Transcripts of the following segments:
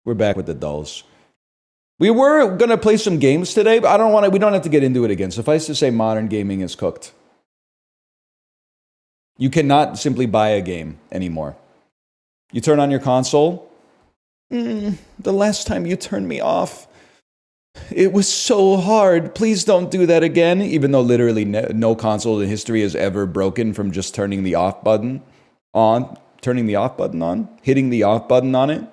We're back with the dulls. We were gonna play some games today, but we don't have to get into it again. Suffice to say, modern gaming is cooked. You cannot simply buy a game anymore. You turn on your console. The last time you turned me off, it was so hard. Please don't do that again. Even though literally no console in history has ever broken from just turning the off button on, hitting the off button on it.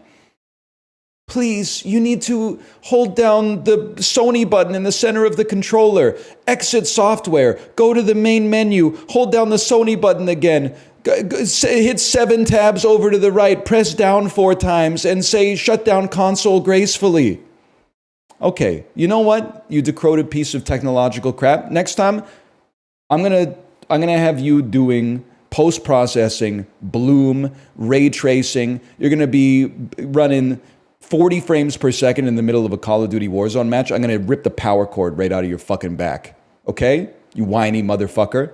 Please, you need to hold down the Sony button in the center of the controller. Exit software. Go to the main menu. Hold down the Sony button again. Hit 7 tabs over to the right. Press down 4 times and say shut down console gracefully. Okay, you know what? You decrepit piece of technological crap. Next time, I'm gonna have you doing post-processing, bloom, ray tracing. You're gonna be running 40 frames per second in the middle of a Call of Duty Warzone match. I'm gonna rip the power cord right out of your fucking back. Okay? You whiny motherfucker.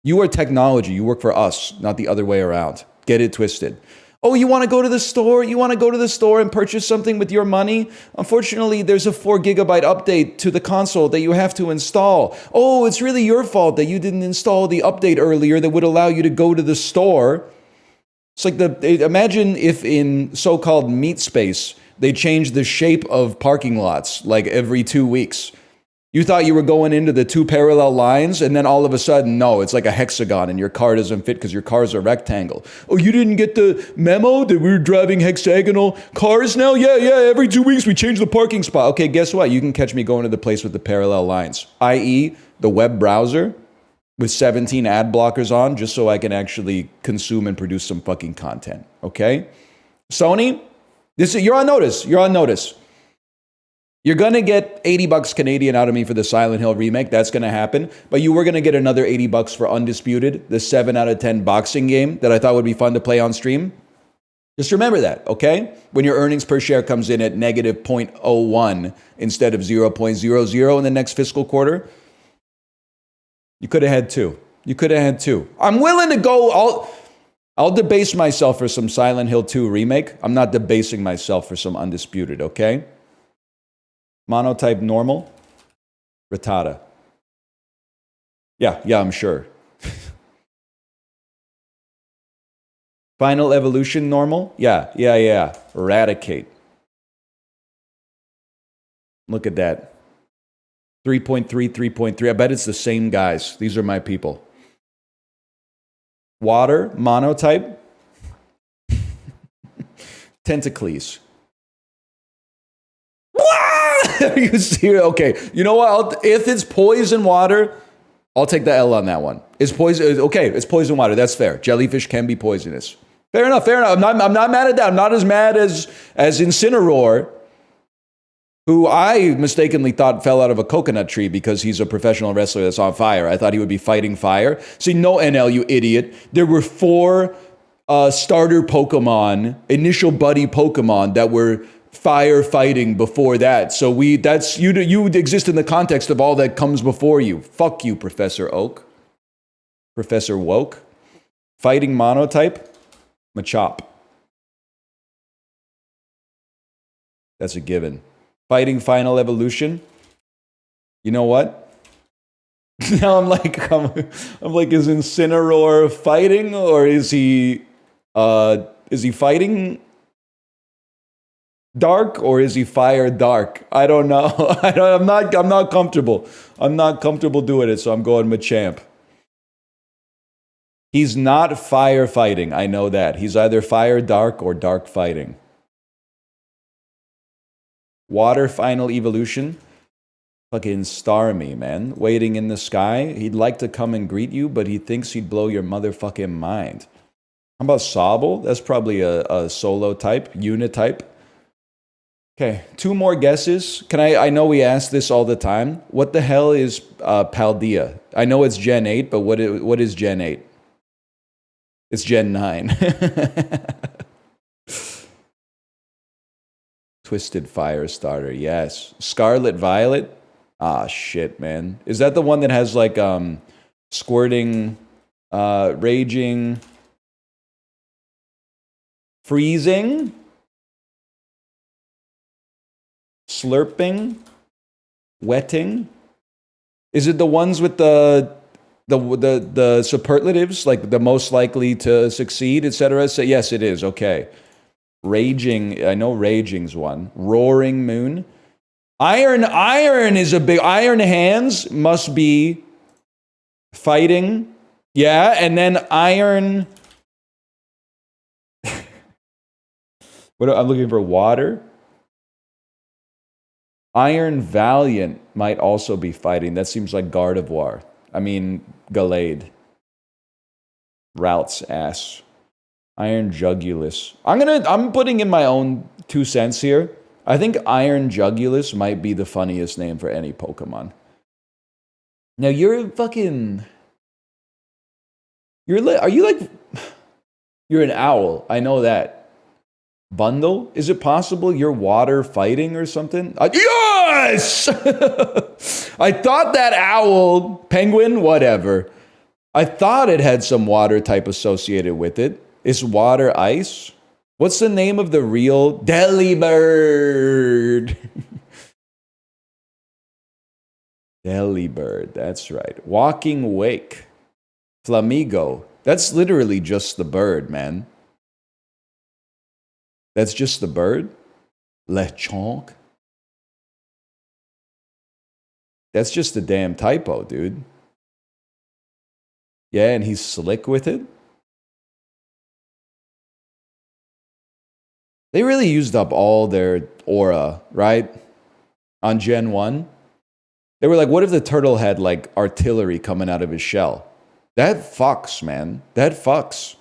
You are technology. You work for us, not the other way around. Get it twisted. Oh, you want to go to the store? You want to go to the store and purchase something with your money? Unfortunately, there's a 4 gigabyte update to the console that you have to install. Oh, it's really your fault that you didn't install the update earlier that would allow you to go to the store. It's like imagine if in so-called meat space, they changed the shape of parking lots like every 2 weeks. You thought you were going into the 2 parallel lines, and then all of a sudden, no, it's like a hexagon, and your car doesn't fit because your car's a rectangle. Oh, you didn't get the memo that we're driving hexagonal cars now? Yeah, every 2 weeks we change the parking spot. Okay, guess what? You can catch me going to the place with the parallel lines, i.e. the web browser with 17 ad blockers on, just so I can actually consume and produce some fucking content, okay? Sony, you're on notice. You're going to get $80 Canadian out of me for the Silent Hill remake. That's going to happen. But you were going to get another $80 for Undisputed, the 7 out of 10 boxing game that I thought would be fun to play on stream. Just remember that, okay? When your earnings per share comes in at negative 0.01 instead of 0.00 in the next fiscal quarter, you could have had 2. I'm willing to go. I'll debase myself for some Silent Hill 2 remake. I'm not debasing myself for some Undisputed, okay? Monotype normal, Rattata. Yeah, I'm sure. Final evolution normal? Yeah. Eradicate. Look at that. 3.3, 3.3. I bet it's the same guys. These are my people. Water, monotype. Tentacles. Are you serious? Okay, you know what? If it's poison water, I'll take the L on that one. It's poison. Okay, it's poison water. That's fair. Jellyfish can be poisonous. Fair enough. I'm not mad at that. I'm not as mad as Incineroar, who I mistakenly thought fell out of a coconut tree because he's a professional wrestler that's on fire. I thought he would be fighting fire. See, no NL, you idiot. There were 4 starter Pokemon, initial buddy Pokemon that were firefighting before that. So you exist in the context of all that comes before you. Fuck you, Professor Oak. Professor Woke. Fighting monotype, Machop. That's a given. Fighting final evolution. You know what? Now I'm like, is Incineroar fighting, or is he fighting dark, or is he fire dark? I don't know. I'm not comfortable. I'm not comfortable doing it, so I'm going Machamp. He's not firefighting. I know that. He's either fire dark or dark fighting. Water final evolution. Fucking Starmie, man. Waiting in the sky. He'd like to come and greet you, but he thinks he'd blow your motherfucking mind. How about Sobble? That's probably a solo type, unit type. Okay, 2 more guesses. I know we ask this all the time. What the hell is Paldea? I know it's Gen 8, but what is Gen 8? It's Gen 9. Twisted Fire Starter, yes. Scarlet Violet? Ah, shit, man. Is that the one that has like squirting, raging, freezing? slurping, wetting. Is it the ones with the superlatives, like the most likely to succeed, etc.? So yes, it is. Okay. Raging, I know raging's one. Roaring moon. Iron is a big, iron hands must be fighting. Yeah, and then iron. What I'm looking for, water. Iron Valiant might also be fighting. That seems like Gardevoir. I mean, Gallade. Routes ass. Iron Jugulus. I'm putting in my own 2 cents here. I think Iron Jugulus might be the funniest name for any Pokemon. Now you're fucking. Are you like? You're an owl. I know that. Bundle? Is it possible you're water fighting or something? Yes! I thought that owl, penguin, whatever. I thought it had some water type associated with it. Is water ice? What's the name of the real Delibird? Delibird, that's right. Walking Wake. Flamigo. That's literally just the bird, man. That's just the bird? Lechonk. That's just a damn typo, dude. Yeah, and he's slick with it. They really used up all their aura, right? On Gen 1. They were like, what if the turtle had like artillery coming out of his shell? That fucks, man. That fucks.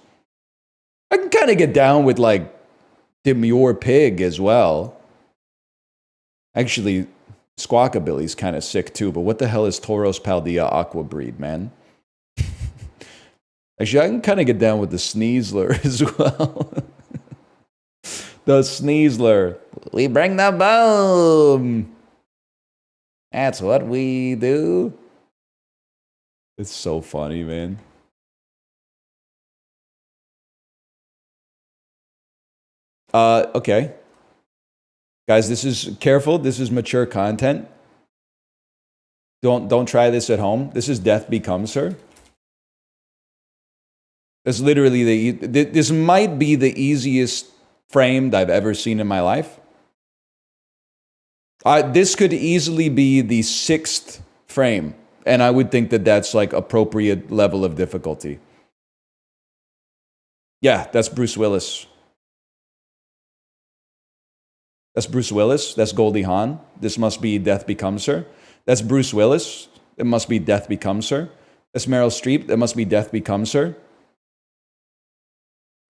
I can kind of get down with like Demure Pig as well. Actually, Squawkabilly's kind of sick too, but what the hell is Tauros Paldea Aqua Breed, man? Actually, I can kind of get down with the Sneasler as well. The Sneasler. We bring the boom. That's what we do. It's so funny, man. Okay. Guys, this is careful. This is mature content. Don't try this at home. This is Death Becomes Her. That's literally this might be the easiest framed I've ever seen in my life. This could easily be the 6th frame, and I would think that that's like appropriate level of difficulty. Yeah, that's Bruce Willis. That's Bruce Willis. That's Goldie Hawn. This must be Death Becomes Her. That's Bruce Willis. It must be Death Becomes Her. That's Meryl Streep. That must be Death Becomes Her.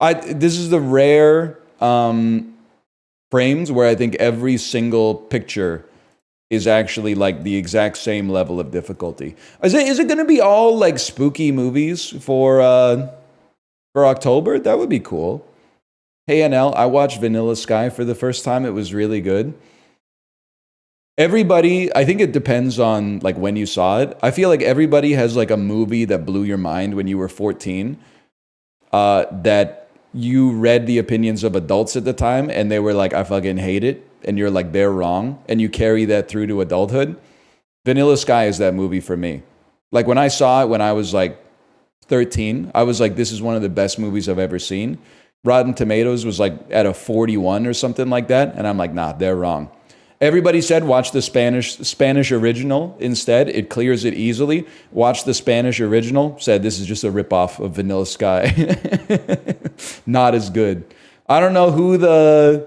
This is the rare frames where I think every single picture is actually like the exact same level of difficulty. Is it going to be all like spooky movies for October? That would be cool. Hey NL, I watched Vanilla Sky for the first time. It was really good. Everybody, I think it depends on like when you saw it. I feel like everybody has like a movie that blew your mind when you were 14 that you read the opinions of adults at the time and they were like, I fucking hate it. And you're like, they're wrong. And you carry that through to adulthood. Vanilla Sky is that movie for me. Like when I saw it when I was like 13, I was like, this is one of the best movies I've ever seen. Rotten Tomatoes was like at a 41 or something like that. And I'm like, nah, they're wrong. Everybody said watch the Spanish original instead. It clears it easily. Watch the Spanish original. Said this is just a ripoff of Vanilla Sky. Not as good. I don't know who the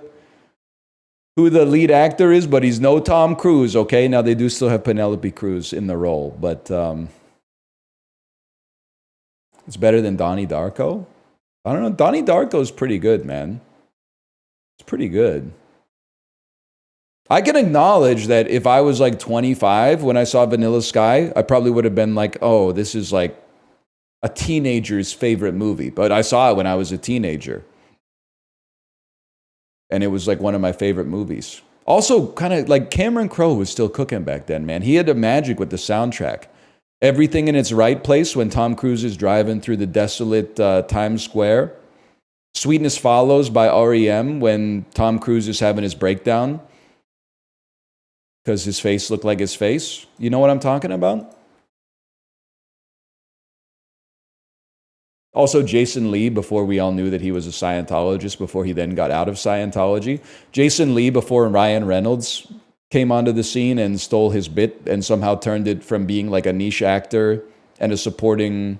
lead actor is, but he's no Tom Cruise, okay? Now they do still have Penelope Cruz in the role, but it's better than Donnie Darko. I don't know. Donnie Darko's pretty good, man. It's pretty good. I can acknowledge that if I was like 25 when I saw Vanilla Sky, I probably would have been like, oh, this is like a teenager's favorite movie. But I saw it when I was a teenager. And it was like one of my favorite movies. Also, kind of like Cameron Crowe was still cooking back then, man. He had a magic with the soundtrack. Everything in its right place when Tom Cruise is driving through the desolate Times Square. Sweetness Follows by REM when Tom Cruise is having his breakdown. because his face looked like his face. You know what I'm talking about? Also, Jason Lee, before we all knew that he was a Scientologist, before he then got out of Scientology. Jason Lee, before Ryan Reynolds came onto the scene and stole his bit and somehow turned it from being like a niche actor and a supporting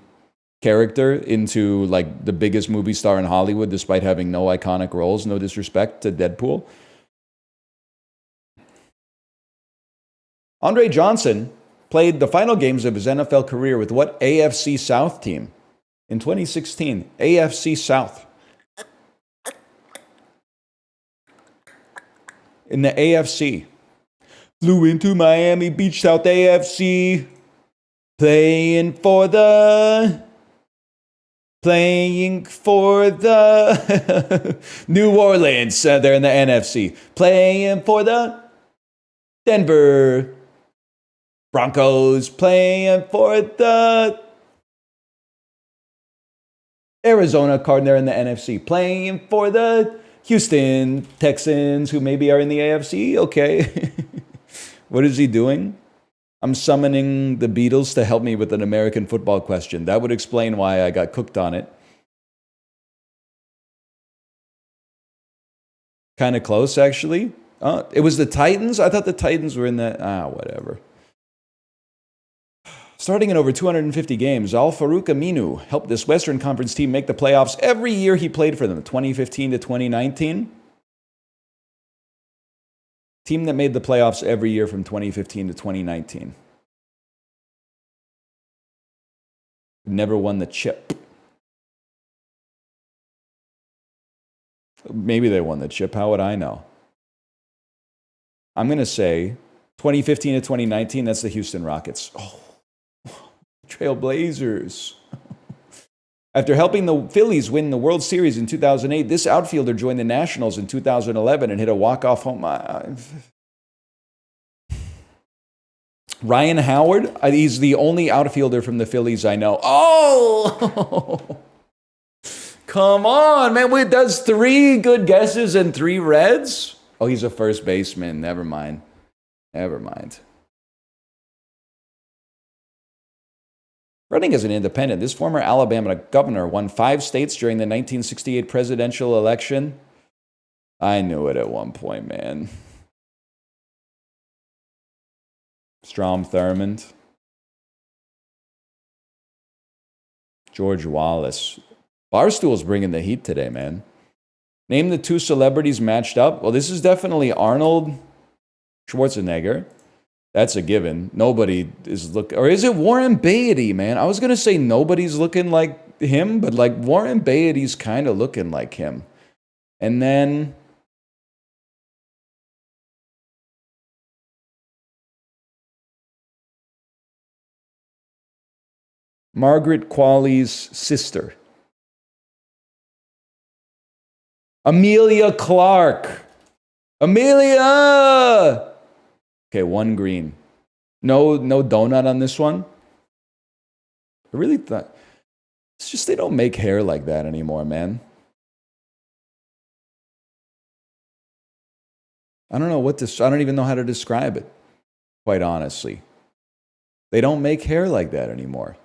character into like the biggest movie star in Hollywood, despite having no iconic roles. No disrespect to Deadpool. Andre Johnson played the final games of his NFL career with what AFC South team? In 2016, AFC South. In the AFC. Flew into Miami Beach, South AFC. Playing for the New Orleans. They're in the NFC. Playing for the Denver Broncos. Playing for the Arizona Cardinals. They're in the NFC. Playing for the Houston Texans, who maybe are in the AFC. Okay. What is he doing? I'm summoning the Beatles to help me with an American football question. That would explain why I got cooked on it. Kind of close, actually. It was the Titans? I thought the Titans were in that. Whatever. Starting in over 250 games, Al-Farouq Aminu helped this Western Conference team make the playoffs every year he played for them, 2015 to 2019. Team that made the playoffs every year from 2015 to 2019. Never won the chip. Maybe they won the chip. How would I know? I'm going to say 2015 to 2019, that's the Houston Rockets. Oh, Trailblazers. After helping the Phillies win the World Series in 2008, this outfielder joined the Nationals in 2011 and hit a walk-off home. Ryan Howard, he's the only outfielder from the Phillies I know. Oh! Come on, man. Wait, that's 3 good guesses and 3 Reds? Oh, he's a first baseman. Never mind. Running as an independent, this former Alabama governor won 5 states during the 1968 presidential election. I knew it at one point, man. Strom Thurmond. George Wallace. Barstool's bringing the heat today, man. Name the 2 celebrities matched up. Well, this is definitely Arnold Schwarzenegger. That's a given. Nobody is looking... Or is it Warren Beatty, man? I was going to say nobody's looking like him, but like Warren Beatty's kind of looking like him. And then... Margaret Qualley's sister. Amelia Clark. Amelia! Okay, 1 green. No donut on this one. I really thought... It's just they don't make hair like that anymore, man. I don't know what this... I don't even know how to describe it, quite honestly. They don't make hair like that anymore.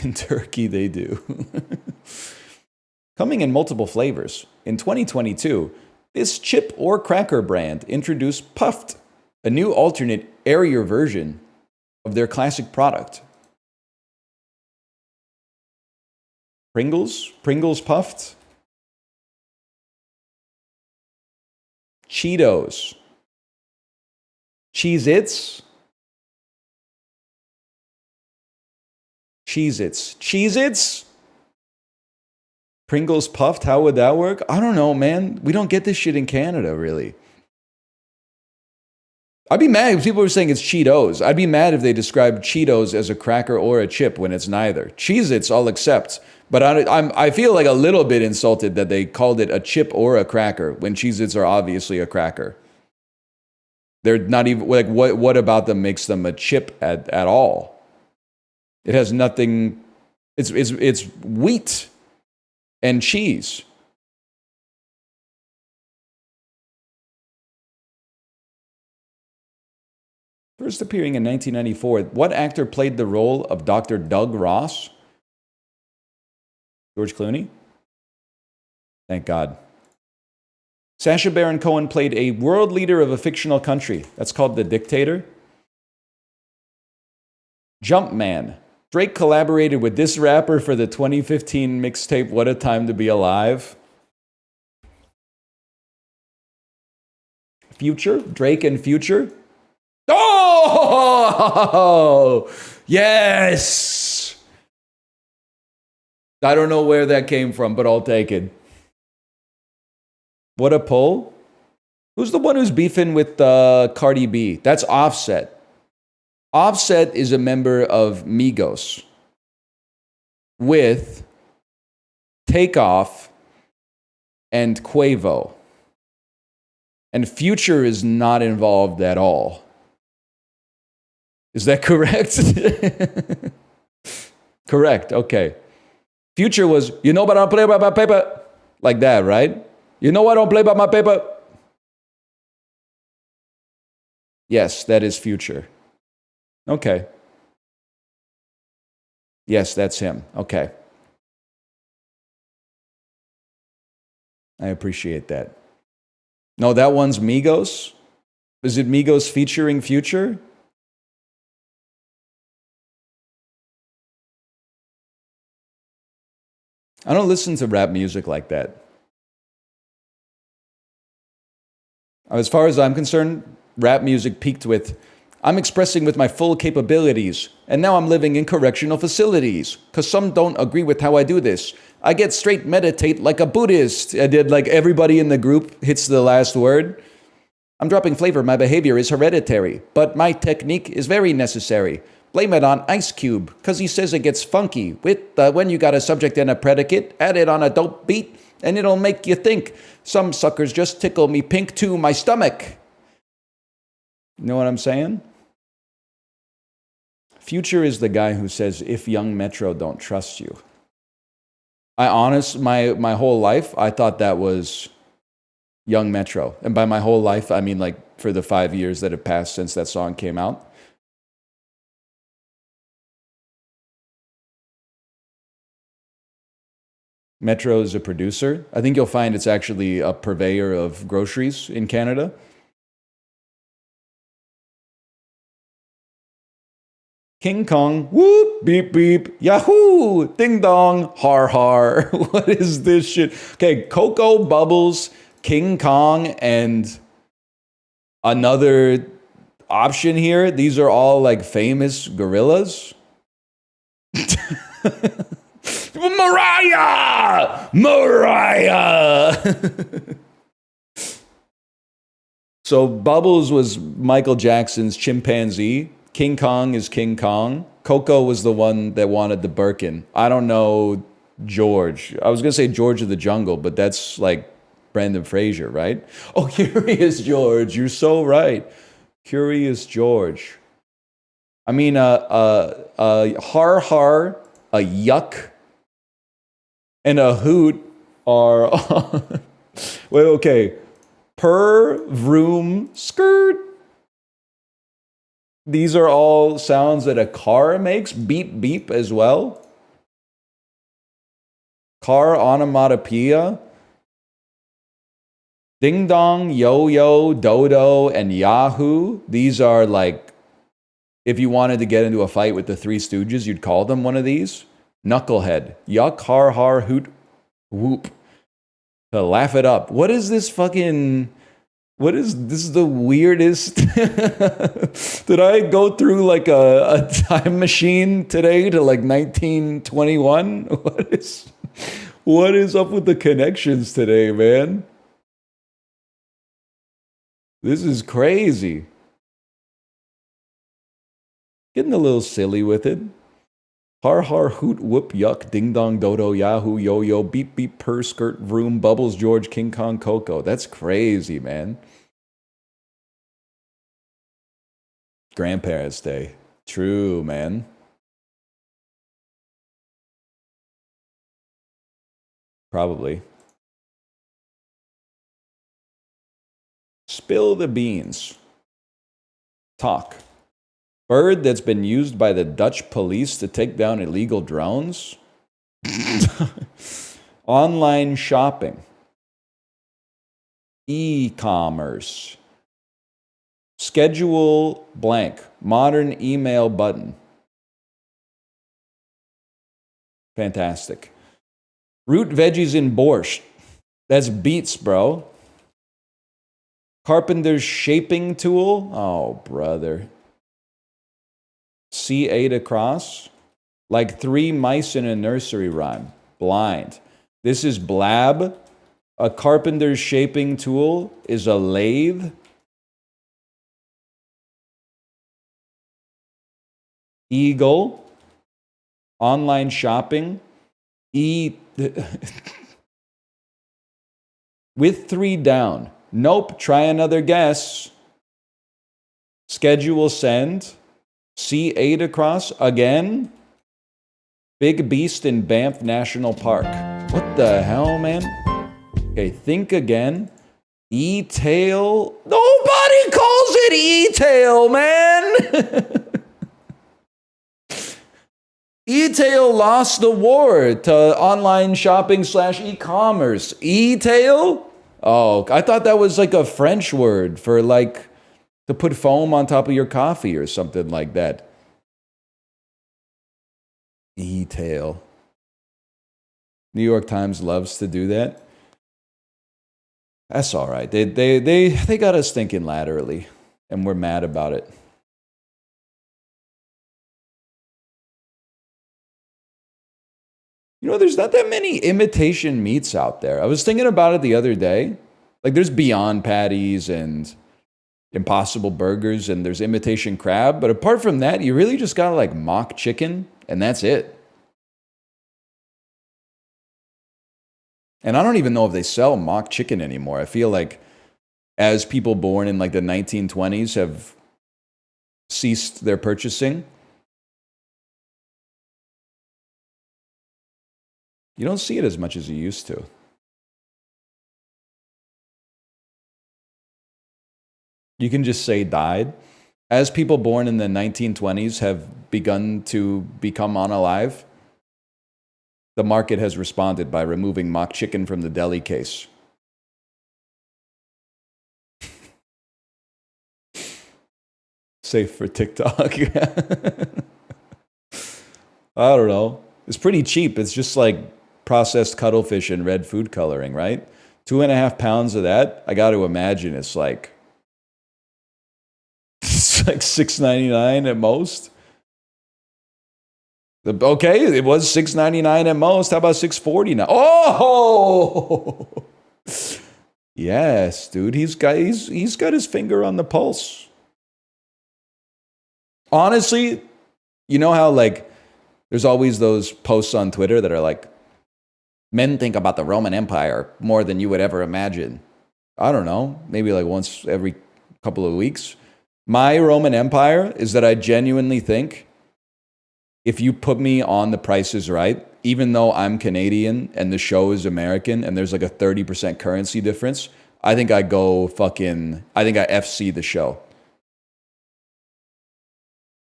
In Turkey, they do. Coming in multiple flavors, in 2022, this chip or cracker brand introduced Puffed, a new alternate, airier version of their classic product. Pringles Puffed. Cheetos. Cheez-Its. Cheez-Its? Pringles Puffed, how would that work? I don't know, man. We don't get this shit in Canada, really. I'd be mad if people were saying it's Cheetos. I'd be mad if they described Cheetos as a cracker or a chip when it's neither. Cheez-Its, I'll accept. But I feel like a little bit insulted that they called it a chip or a cracker when Cheez-Its are obviously a cracker. They're not even, like, what about them makes them a chip at all? It has nothing, it's wheat and cheese. First appearing in 1994. What actor played the role of Dr. Doug Ross? George Clooney? Thank God. Sacha Baron Cohen played a world leader of a fictional country. That's called The Dictator. Jumpman. Drake collaborated with this rapper for the 2015 mixtape What a Time to Be Alive. Future? Drake and Future? Oh! Yes! I don't know where that came from, but I'll take it. What a pull. Who's the one who's beefing with Cardi B? That's Offset. Offset is a member of Migos with Takeoff and Quavo. And Future is not involved at all. Is that correct? Correct, okay. Future was, you know, but I don't play by my paper. Like that, right? You know I don't play by my paper. Yes, that is Future. Okay. Yes, that's him. Okay. I appreciate that. No, that one's Migos? Is it Migos featuring Future? I don't listen to rap music like that. As far as I'm concerned, rap music peaked with, I'm expressing with my full capabilities, and now I'm living in correctional facilities, because some don't agree with how I do this. I get straight meditate like a Buddhist. I did like everybody in the group hits the last word. I'm dropping flavor, my behavior is hereditary, but my technique is very necessary. Blame it on Ice Cube, because he says it gets funky. With when you got a subject and a predicate, add it on a dope beat, and it'll make you think. Some suckers just tickle me pink to my stomach. You know what I'm saying? Future is the guy who says, if Young Metro don't trust you. My whole life, I thought that was Young Metro. And by my whole life, I mean like for the 5 years that have passed since that song came out. Metro is a producer. I think you'll find it's actually a purveyor of groceries in Canada. King Kong, whoop, beep, beep, yahoo, ding dong, har har. What is this shit? Okay, Cocoa, Bubbles, King Kong, and another option here. These are all like famous gorillas. Mariah! So Bubbles was Michael Jackson's chimpanzee. King Kong is King Kong. Coco was the one that wanted the Birkin. I don't know George. I was going to say George of the Jungle, but that's like Brendan Fraser, right? Oh, Curious George. You're so right. Curious George. I mean, har har, a yuck, and a hoot are... Wait, okay. Per, vroom, skirt. These are all sounds that a car makes. Beep, beep as well. Car onomatopoeia. Ding dong, yo-yo, dodo, and yahoo. These are like, if you wanted to get into a fight with the Three Stooges, you'd call them one of these. Knucklehead. Yuck, har, har, hoot, whoop. To laugh it up. What is this fucking... this is the weirdest. Did I go through like a time machine today to like 1921? What is up with the connections today, man? This is crazy. Getting a little silly with it. Har har hoot whoop yuck ding dong dodo yahoo yo yo beep beep purr skirt vroom Bubbles George King Kong Coco. That's crazy, man. Grandparents' Day. True, man. Probably. Spill the beans. Talk. Bird that's been used by the Dutch police to take down illegal drones. Online shopping. E-commerce. Schedule blank. Modern email button. Fantastic. Root veggies in borscht. That's beets, bro. Carpenter's shaping tool. Oh, brother. C8 across. Like 3 mice in a nursery rhyme. Blind. This is blab. A carpenter's shaping tool is a lathe. Eagle. Online shopping. With 3 down. Nope. Try another guess. Schedule send. C8 across again. Big beast in Banff National Park. What the hell, man? Okay, think again. E-tail. Nobody calls it E-tail, man. E-tail lost the war to online shopping / e-commerce. E-tail? Oh, I thought that was like a French word for like to put foam on top of your coffee or something like that. E-tail. New York Times loves to do that. That's all right. They got us thinking laterally, and we're mad about it. You know, there's not that many imitation meats out there. I was thinking about it the other day. Like, there's Beyond Patties and Impossible Burgers, and there's imitation crab. But apart from that, you really just got like mock chicken, and that's it. And I don't even know if they sell mock chicken anymore. I feel like as people born in like the 1920s have ceased their purchasing, you don't see it as much as you used to. You can just say died. As people born in the 1920s have begun to become unalive, the market has responded by removing mock chicken from the deli case. Safe for TikTok. I don't know. It's pretty cheap. It's just like processed cuttlefish and red food coloring, right? 2.5 pounds of that. I got to imagine it's like $6.99 at most. Okay, it was $6.99 at most. How about $6.40 now? Oh, yes, dude. He's got his finger on the pulse. Honestly, you know how like there's always those posts on Twitter that are like, men think about the Roman Empire more than you would ever imagine. I don't know, maybe like once every couple of weeks. My Roman Empire is that I genuinely think if you put me on The Price is Right, even though I'm Canadian and the show is American and there's like a 30% currency difference, I think I FC the show.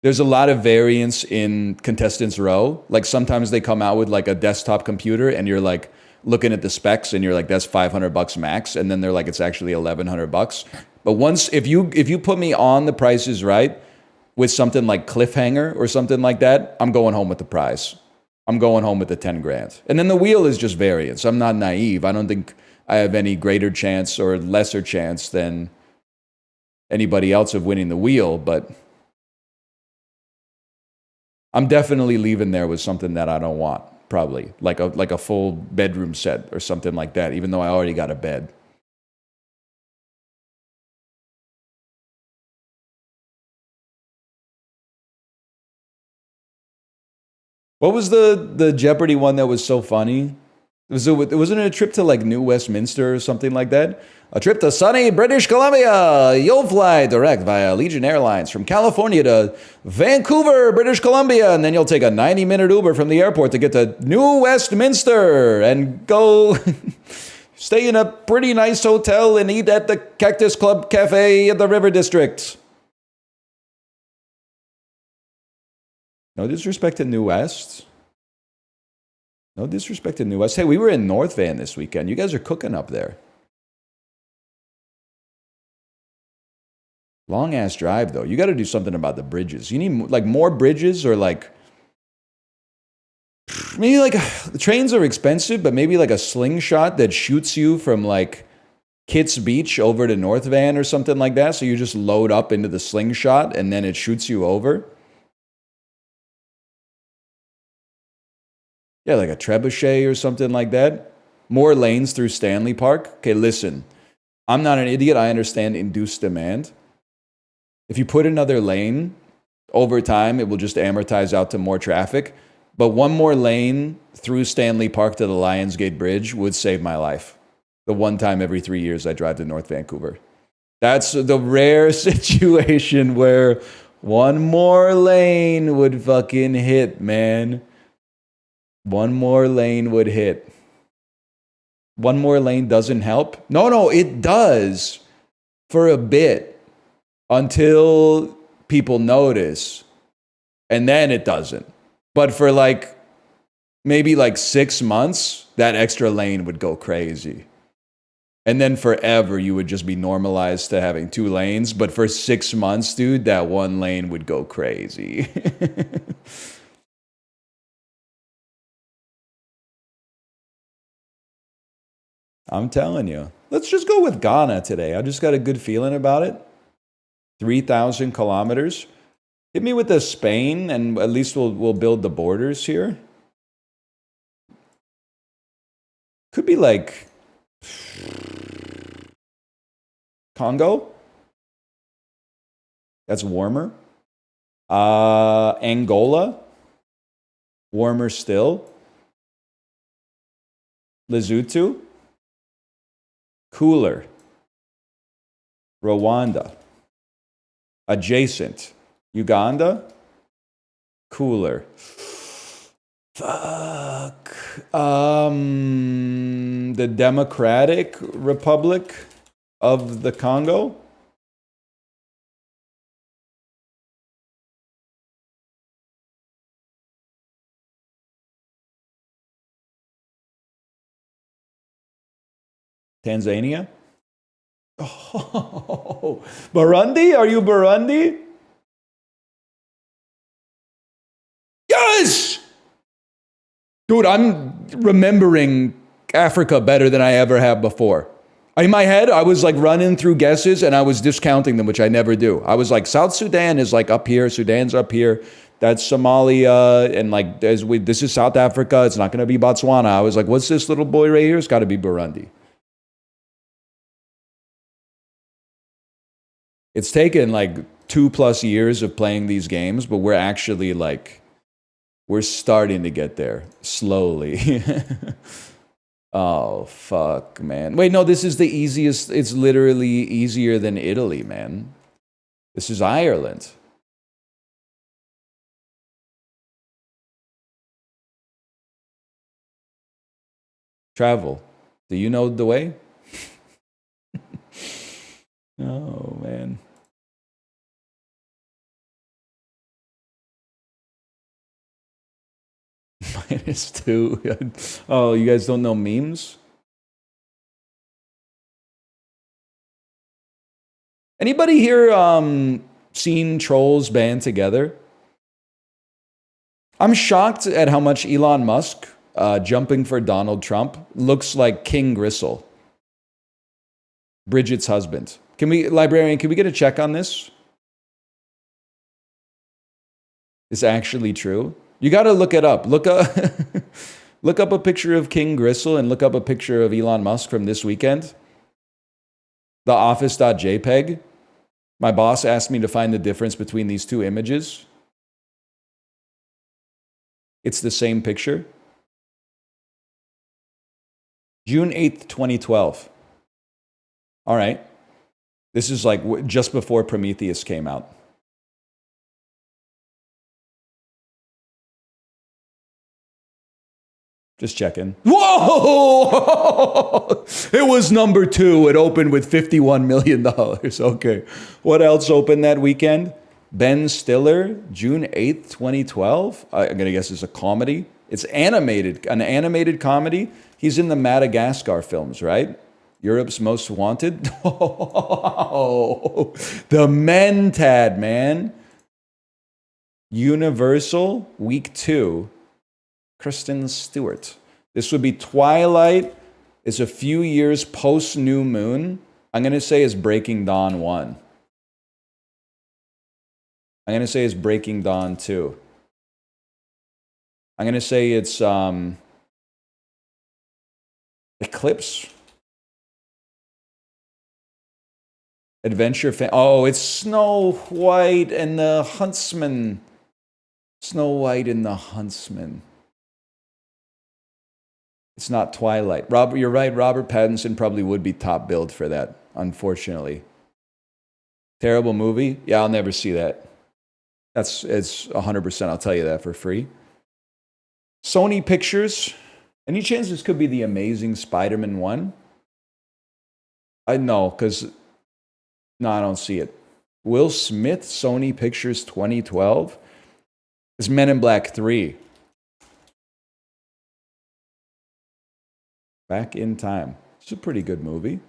There's a lot of variance in Contestants Row. Like sometimes they come out with like a desktop computer and you're like looking at the specs and you're like, that's $500 max. And then they're like, it's actually $1,100. But if you put me on The Price is Right with something like Cliffhanger or something like that, I'm going home with the prize. I'm going home with the 10 grand. And then the wheel is just variance. I'm not naive. I don't think I have any greater chance or lesser chance than anybody else of winning the wheel, but I'm definitely leaving there with something that I don't want, probably. Like a full bedroom set or something like that, even though I already got a bed. What was the Jeopardy one that was so funny? Wasn't it a trip to like New Westminster or something like that? A trip to sunny British Columbia. You'll fly direct via Allegiant Airlines from California to Vancouver, British Columbia, and then you'll take a 90-minute Uber from the airport to get to New Westminster and go stay in a pretty nice hotel and eat at the Cactus Club Cafe at the River District. No disrespect to New West. No disrespect to New West. Hey, we were in North Van this weekend. You guys are cooking up there. Long ass drive though. You got to do something about the bridges. You need like more bridges, or like maybe like the trains are expensive, but maybe like a slingshot that shoots you from like Kitts Beach over to North Van or something like that. So you just load up into the slingshot and then it shoots you over. Yeah, like a trebuchet or something like that. More lanes through Stanley Park. Okay, listen. I'm not an idiot. I understand induced demand. If you put another lane, over time, it will just amortize out to more traffic. But one more lane through Stanley Park to the Lionsgate Bridge would save my life. The one time every 3 years I drive to North Vancouver. That's the rare situation where one more lane would fucking hit, man. One more lane would hit. One more lane doesn't help? No, it does for a bit until people notice, and then it doesn't. But for like maybe like 6 months, that extra lane would go crazy. And then forever, you would just be normalized to having 2 lanes. But for 6 months, dude, that one lane would go crazy. I'm telling you. Let's just go with Ghana today. I just got a good feeling about it. 3,000 kilometers. Hit me with the Spain, and at least we'll build the borders here. Could be like Congo. That's warmer. Angola. Warmer still. Lesotho. Cooler. Rwanda. Adjacent. Uganda. Cooler. Fuck. The Democratic Republic of the Congo. Tanzania. Oh, Burundi? Are you Burundi? Yes! Dude, I'm remembering Africa better than I ever have before. In my head, I was like running through guesses and I was discounting them, which I never do. I was like, South Sudan is like up here, Sudan's up here. That's Somalia, and like this is South Africa. It's not going to be Botswana. I was like, what's this little boy right here? It's got to be Burundi. It's taken like 2+ years of playing these games, but we're actually like, we're starting to get there slowly. Oh, fuck, man. Wait, no, this is the easiest. It's literally easier than Italy, man. This is Ireland. Travel. Do you know the way? Oh, man. -2. Oh, you guys don't know memes? Anybody here seen trolls band together? I'm shocked at how much Elon Musk jumping for Donald Trump looks like King Gristle, Bridget's husband. Librarian, can we get a check on this? It's actually true. You got to look it up. Look up a picture of King Gristle and look up a picture of Elon Musk from this weekend. The office.jpg. My boss asked me to find the difference between these two images. It's the same picture. June 8th, 2012. All right. This is like just before Prometheus came out. Just checking. Whoa! It was number 2. It opened with $51 million. Okay. What else opened that weekend? Ben Stiller, June 8th, 2012. I'm going to guess it's a comedy. It's animated, an animated comedy. He's in the Madagascar films, right? Europe's Most Wanted. Oh, the Mentad, man. Universal, week 2. Kristen Stewart. This would be Twilight. It's a few years post New Moon. I'm going to say it's Breaking Dawn 1. I'm going to say it's Breaking Dawn 2. I'm going to say it's Eclipse. Adventure. Oh, it's Snow White and the Huntsman. Snow White and the Huntsman. It's not Twilight. Robert, you're right. Robert Pattinson probably would be top billed for that, unfortunately. Terrible movie? Yeah, I'll never see that. It's 100%. I'll tell you that for free. Sony Pictures. Any chance this could be the Amazing Spider-Man 1? I know, because... No, I don't see it. Will Smith, Sony Pictures 2012? It's Men in Black 3. Back in Time. It's a pretty good movie.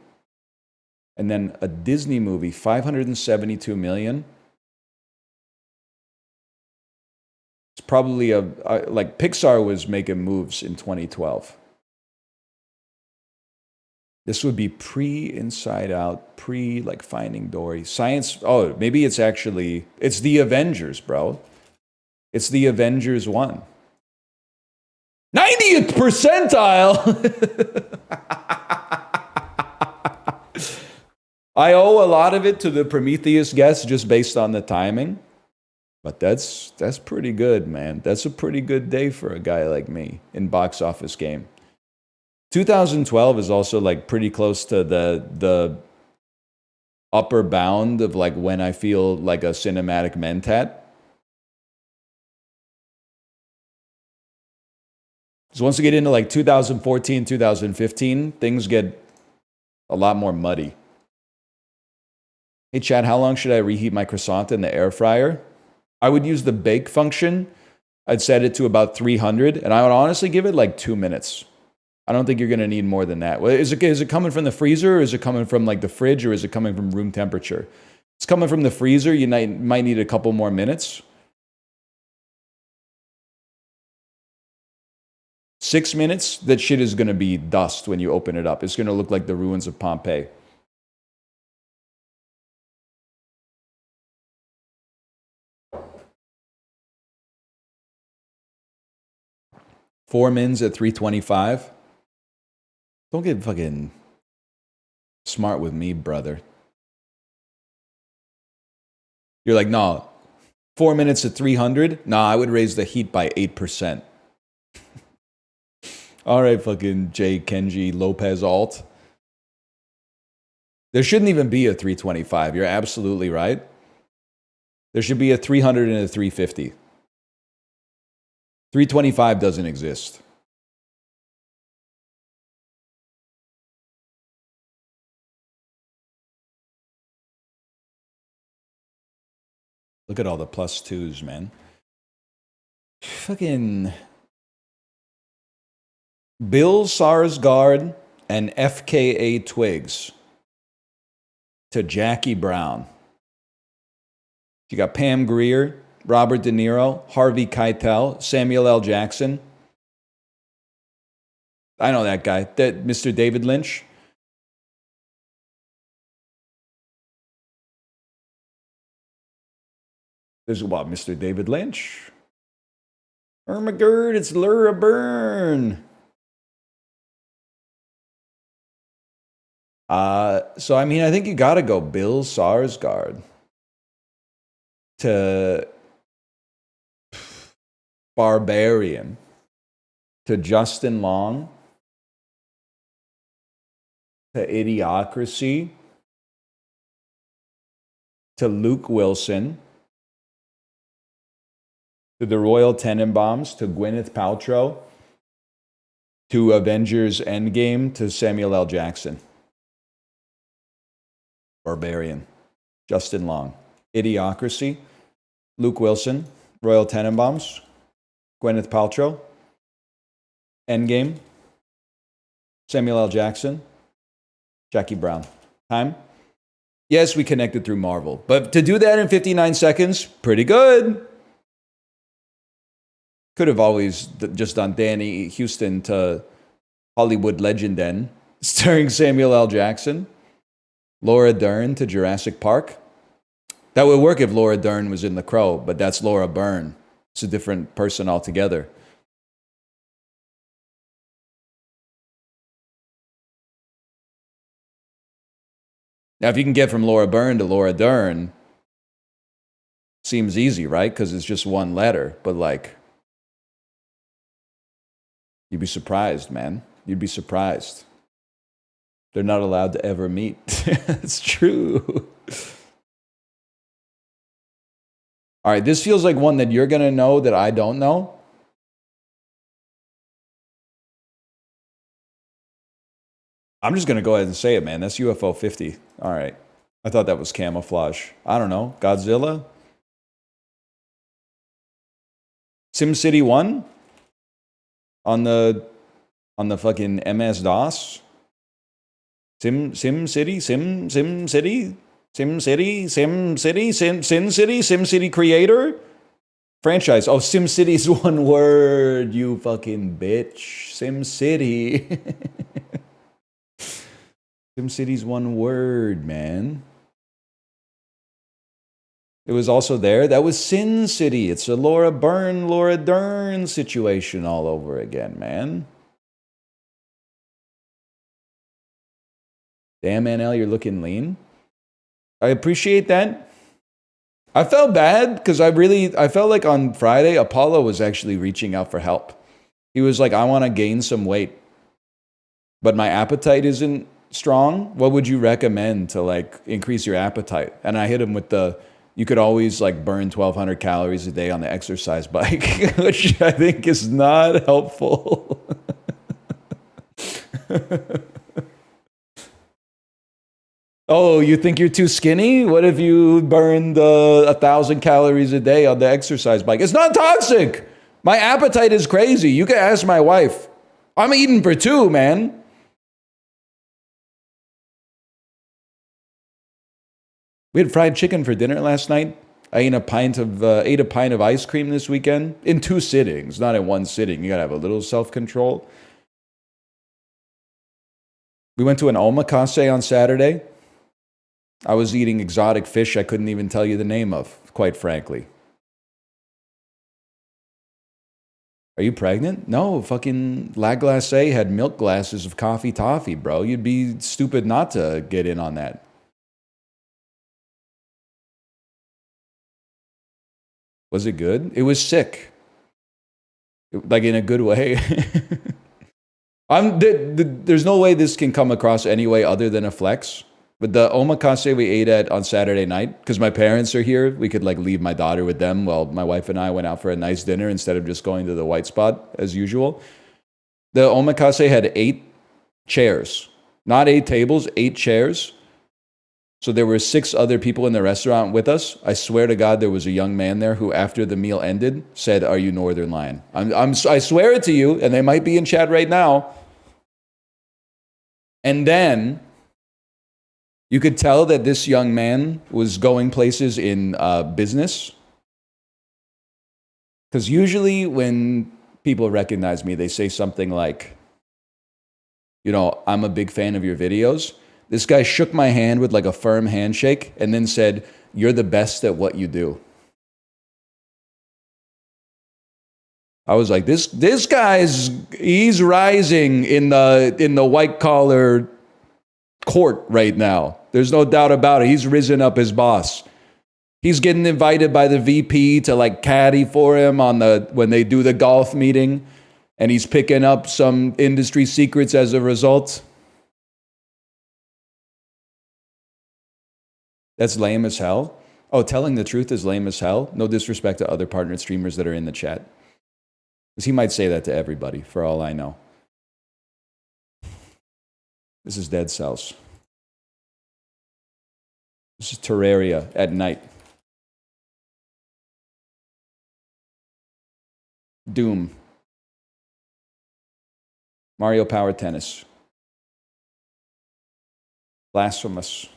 And then a Disney movie, $572 million. It's probably like Pixar was making moves in 2012. This would be pre-Inside Out, like Finding Dory. Science, oh, maybe it's the Avengers, bro. It's the Avengers 1. 90th percentile! I owe a lot of it to the Prometheus guess just based on the timing. But that's pretty good, man. That's a pretty good day for a guy like me in Box Office Game. 2012 is also like pretty close to the upper bound of like when I feel like a cinematic mentat. So once we get into like 2014, 2015, things get a lot more muddy. Hey Chad, how long should I reheat my croissant in the air fryer? I would use the bake function. I'd set it to about 300, and I would honestly give it like 2 minutes. I don't think you're going to need more than that. Is it coming from the freezer, or is it coming from like the fridge, or is it coming from room temperature? It's coming from the freezer. You might need a couple more minutes. 6 minutes, that shit is going to be dust when you open it up. It's going to look like the ruins of Pompeii. Four mins at 325. Don't get fucking smart with me, brother. You're like, no, 4 minutes at 300? Nah, I would raise the heat by 8%. All right, fucking J. Kenji Lopez Alt. There shouldn't even be a 325. You're absolutely right. There should be a 300 and a 350. 325 doesn't exist. Look at all the plus twos, man. Fucking Bill Sarsgaard and FKA Twigs to Jackie Brown. You got Pam Grier, Robert De Niro, Harvey Keitel, Samuel L. Jackson. I know that guy, that Mr. David Lynch. There's what, Mr. David Lynch. Ermagerd, it's Laura Byrne. So I mean, I think you got to go Bill Sarsgaard to Barbarian to Justin Long to Idiocracy to Luke Wilson to the Royal Tenenbaums to Gwyneth Paltrow to Avengers Endgame to Samuel L. Jackson. Barbarian. Justin Long. Idiocracy. Luke Wilson, Royal Tenenbaums, Gwyneth Paltrow, Endgame, Samuel L. Jackson, Jackie Brown. Time? Yes, we connected through Marvel. But to do that in 59 seconds, pretty good. Could have always just done Danny Houston to Hollywood Legend then, starring Samuel L. Jackson. Laura Dern to Jurassic Park. That would work if Laura Dern was in The Crow, but that's Laura Byrne. It's a different person altogether. Now, if you can get from Laura Byrne to Laura Dern, seems easy, right? Because it's just one letter. But like, you'd be surprised, man. You'd be surprised. They're not allowed to ever meet. It's true. All right, this feels like one that you're going to know that I don't know. I'm just going to go ahead and say it, man. That's UFO 50. All right. I thought that was camouflage. I don't know. Godzilla? SimCity 1? On the fucking MS-DOS? SimCity? SimCity Creator? Franchise. Oh, SimCity's one word, you fucking bitch. SimCity. SimCity's one word, man. It was also there. That was Sin City. It's a Laura Byrne, Laura Dern situation all over again, man. Damn, NL, you're looking lean. I appreciate that. I felt bad because I felt like on Friday, Apollo was actually reaching out for help. He was like, I want to gain some weight, but my appetite isn't strong. What would you recommend to like increase your appetite? And I hit him with you could always like burn 1,200 calories a day on the exercise bike, which I think is not helpful. Oh, you think you're too skinny? What if you burned 1,000 calories a day on the exercise bike? It's not toxic. My appetite is crazy. You can ask my wife. I'm eating for two, man. We had fried chicken for dinner last night. I ate a pint of ice cream this weekend in 2 sittings, not in one sitting. You gotta have a little self-control. We went to an omakase on Saturday. I was eating exotic fish I couldn't even tell you the name of, quite frankly. Are you pregnant? No, fucking La Glacé had milk glasses of coffee toffee, bro. You'd be stupid not to get in on that. Was it good? It was sick. Like in a good way. There's no way this can come across any way other than a flex. But the omakase we ate at on Saturday night, because my parents are here, we could like leave my daughter with them while my wife and I went out for a nice dinner instead of just going to the white spot as usual. The omakase had 8 chairs. Not 8 tables, 8 chairs. So there were 6 other people in the restaurant with us. I swear to God, there was a young man there who, after the meal ended, said, "Are you Northern Lion?" I swear it to you, and they might be in chat right now. And then you could tell that this young man was going places in business. Because usually when people recognize me, they say something like, I'm a big fan of your videos. This guy shook my hand with like a firm handshake and then said, "You're the best at what you do." I was like, this he's rising in the white collar court right now. There's no doubt about it. He's risen up as boss. He's getting invited by the VP to like caddy for him when they do the golf meeting, and he's picking up some industry secrets as a result. That's lame as hell. Oh, telling the truth is lame as hell. No disrespect to other partner streamers that are in the chat. Because he might say that to everybody, for all I know. This is Dead Cells. This is Terraria at night. Doom. Mario Power Tennis. Blasphemous.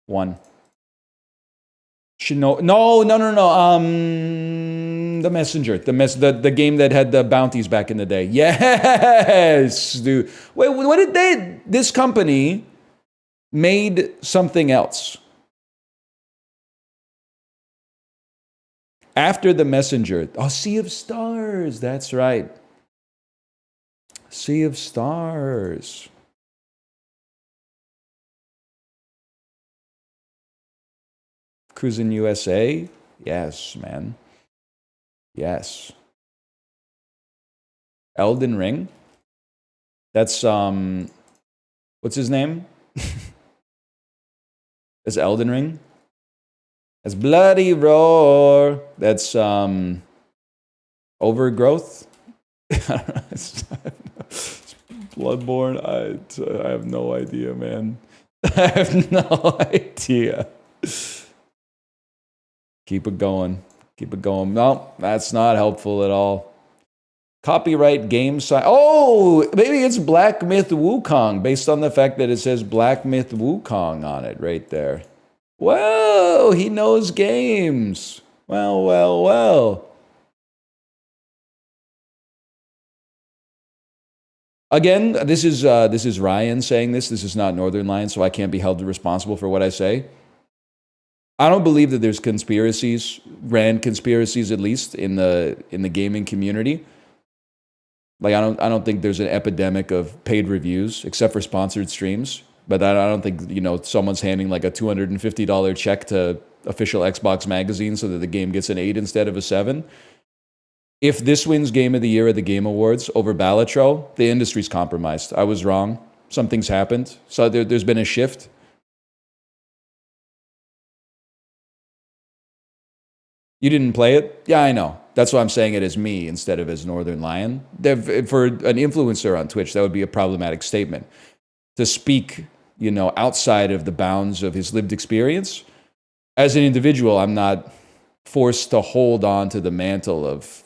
1. No. The Messenger. The game that had the bounties back in the day. Yes, dude. Wait, what did they? This company made something else after the Messenger. Oh, Sea of Stars. That's right. Sea of Stars. Cruising USA. Yes, man. Yes. Elden Ring. That's what's his name? That's Elden Ring. That's Bloody Roar. That's Overgrowth. Bloodborne. I have no idea, man. I have no idea. Keep it going. Keep it going. No, that's not helpful at all. Copyright game sign. Oh, maybe it's Black Myth Wukong, based on the fact that it says Black Myth Wukong on it right there. Whoa, he knows games. Well. Again, this is Ryan saying this. This is not Northern Lion, so I can't be held responsible for what I say. I don't believe that there's conspiracies, rand conspiracies at least, in the gaming community. Like I don't think there's an epidemic of paid reviews, except for sponsored streams. But I don't think someone's handing like a $250 check to official Xbox magazine so that the game gets an 8 instead of a 7. If this wins Game of the Year at the Game Awards over Balatro, the industry's compromised. I was wrong. Something's happened. So there's been a shift. You didn't play it? Yeah, I know. That's why I'm saying it as me instead of as Northern Lion. For an influencer on Twitch, that would be a problematic statement. To speak, outside of the bounds of his lived experience. As an individual, I'm not forced to hold on to the mantle of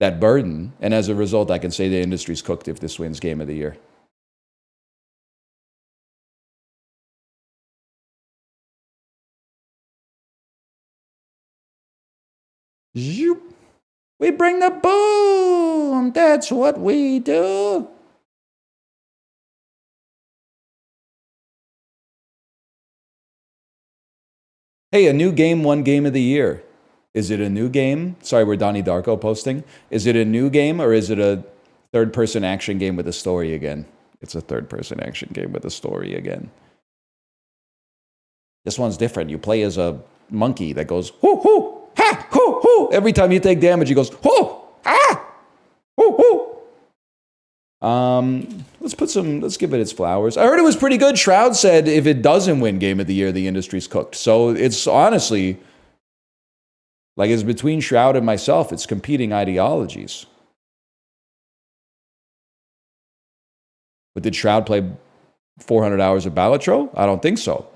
that burden. And as a result, I can say the industry's cooked if this wins Game of the Year. Zoop. We bring the boom. That's what we do. Hey, a new game won Game of the Year. Is it a new game? Sorry, we're Donnie Darko posting. Is it a new game or is it a third-person action game with a story again? It's a third-person action game with a story again. This one's different. You play as a monkey that goes, hoo, hoo, ha, hoo, hoo. Every time you take damage, he goes, hoo, ah, hoo, hoo. Let's give it its flowers. I heard it was pretty good. Shroud said if it doesn't win Game of the Year, the industry's cooked. So it's honestly, like it's between Shroud and myself, it's competing ideologies. But did Shroud play 400 hours of Balatro? I don't think so.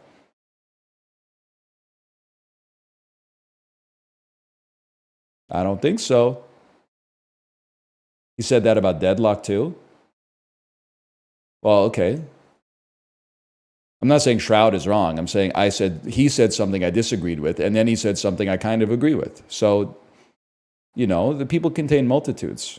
I don't think so. He said that about Deadlock too? Well, okay. I'm not saying Shroud is wrong. I'm saying he said something I disagreed with, and then he said something I kind of agree with. So, the people contain multitudes.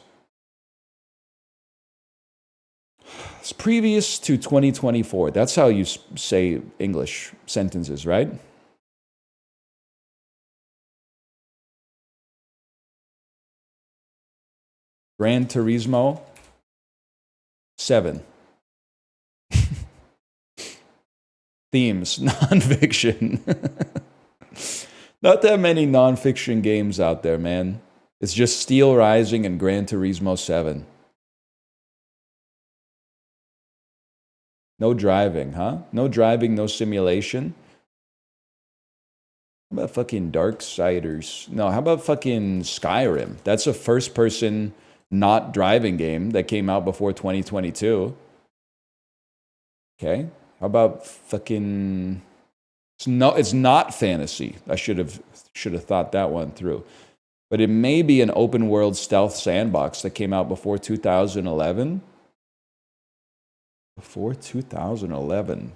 It's previous to 2024. That's how you say English sentences, right? Gran Turismo 7. Themes, nonfiction. Not that many nonfiction games out there, man. It's just Steel Rising and Gran Turismo 7. No driving, huh? No driving, no simulation. How about fucking Darksiders? No, how about fucking Skyrim? That's a first-person not driving game that came out before 2022. Okay. How about fucking... It's not fantasy. I should have thought that one through. But it may be an open world stealth sandbox that came out before 2011. Before 2011.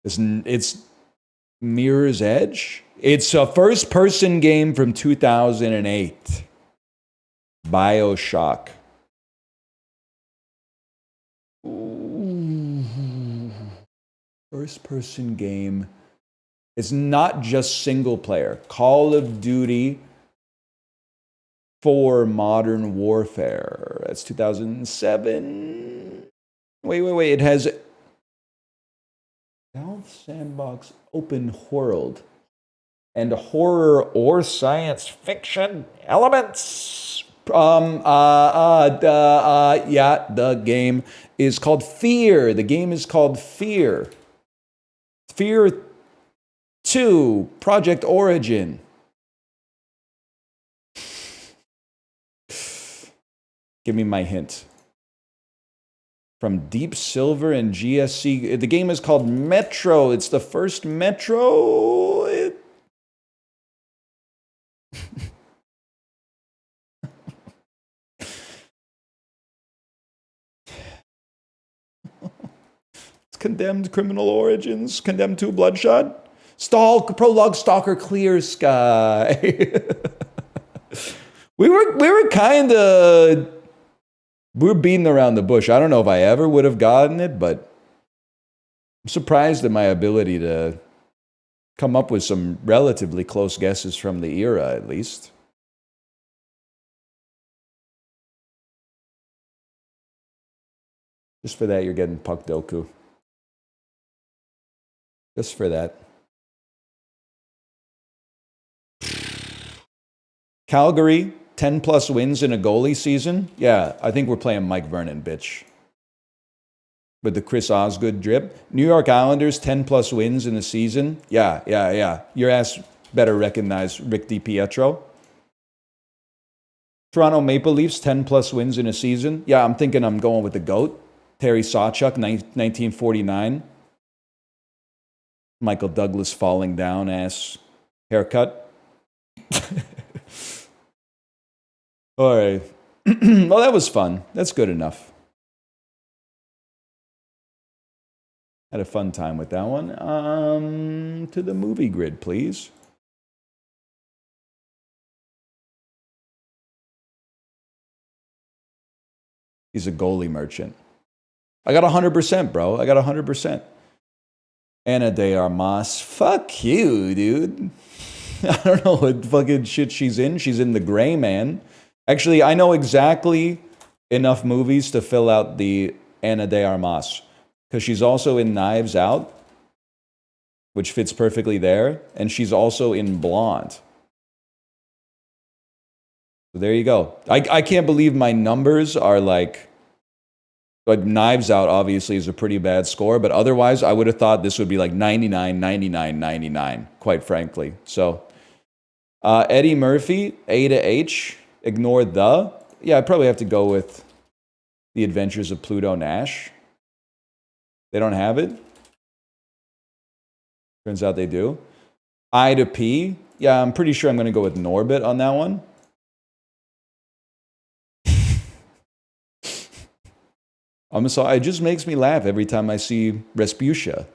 It's Mirror's Edge. It's a first-person game from 2008. BioShock. Ooh. First-person game. It's not just single player. Call of Duty 4 Modern Warfare. That's 2007. Wait. It has Stealth Sandbox Open World and horror or science fiction elements. Yeah, the game is called Fear. The game is called Fear. Fear 2, Project Origin. Give me my hint. From Deep Silver and GSC. The game is called Metro. It's the first Metro. It's Condemned Criminal Origins. Condemned 2 Bloodshot. Prologue Stalker Clear Sky. We were beating around the bush. I don't know if I ever would have gotten it, but I'm surprised at my ability to come up with some relatively close guesses from the era, at least. Just for that, you're getting Puck Doku. Just for that. Calgary, 10 plus wins in a goalie season. Yeah, I think we're playing Mike Vernon, bitch. With the Chris Osgood drip. New York Islanders, 10 plus wins in a season. Yeah. Your ass better recognize Rick DiPietro. Toronto Maple Leafs, 10 plus wins in a season. Yeah, I'm thinking I'm going with the GOAT. Terry Sawchuk, 1949. Michael Douglas falling down ass haircut. All right. Well, that was fun. That's good enough. Had a fun time with that one. To the movie grid, please. He's a goalie merchant. I got 100%, bro. I got 100%. Ana de Armas. Fuck you, dude. I don't know what fucking shit she's in. She's in The Gray Man. Actually, I know exactly enough movies to fill out the Ana de Armas. Because she's also in Knives Out, which fits perfectly there. And she's also in Blonde. So there you go. I can't believe my numbers are like Knives Out obviously is a pretty bad score, but otherwise I would have thought this would be like 99, 99, 99, quite frankly. So Eddie Murphy, A to H, ignore the. Yeah, I'd probably have to go with The Adventures of Pluto Nash. They don't have it. Turns out they do. I to P. Yeah, I'm pretty sure I'm going to go with Norbit on that one. It just makes me laugh every time I see Respucia.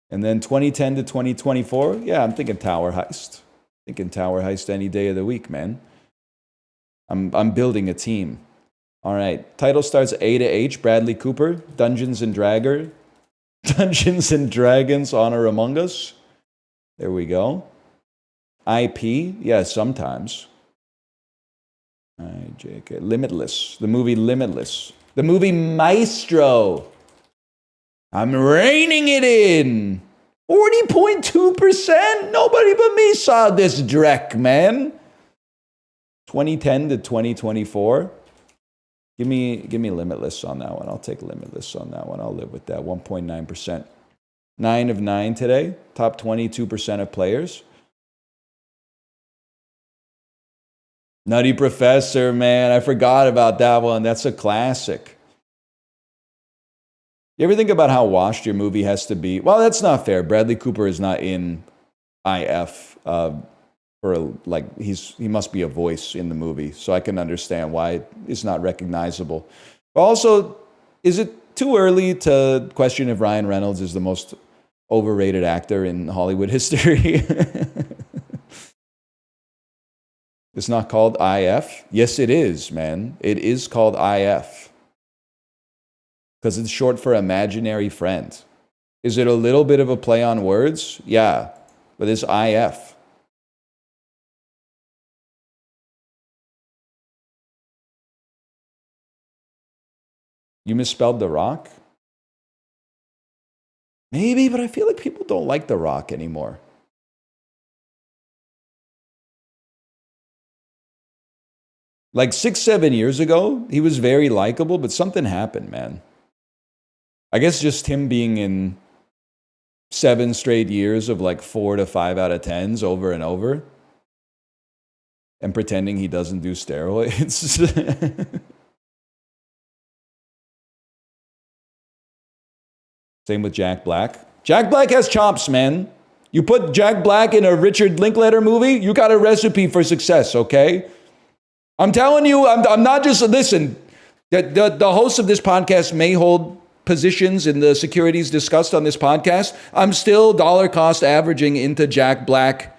And then 2010 to 2024, yeah, I'm thinking Tower Heist. Thinking Tower Heist any day of the week, man. I'm building a team. All right, title starts A to H, Bradley Cooper, Dungeons and Dragons, Honor Among Us. There we go. IP, yeah, sometimes. IJK, Limitless, the movie Limitless. The movie Maestro. I'm reining it in. 40.2%. Nobody but me saw this dreck, man. 2010 to 2024. Give me Limitless on that one. I'll take Limitless on that one. I'll live with that. 1.9%. 9 of 9 today. Top 22% of players. Nutty Professor, man. I forgot about that one. That's a classic. You ever think about how washed your movie has to be? Well, that's not fair. Bradley Cooper is not in IF for like he must be a voice in the movie, so I can understand why it's not recognizable. But also, is it too early to question if Ryan Reynolds is the most overrated actor in Hollywood history? It's not called IF? Yes, it is, man. It is called IF. Because it's short for imaginary friend. Is it a little bit of a play on words? Yeah, but it's IF. You misspelled The Rock? Maybe, but I feel like people don't like The Rock anymore. Like 6, 7 years ago, he was very likable, but something happened, man. I guess just him being in 7 straight years of like 4 to 5 out of 10s over and over and pretending he doesn't do steroids. Same with Jack Black. Jack Black has chops, man. You put Jack Black in a Richard Linklater movie, you got a recipe for success, okay? I'm telling you, I'm not just, listen, the host of this podcast may hold positions in the securities discussed on this podcast. I'm still dollar cost averaging into Jack Black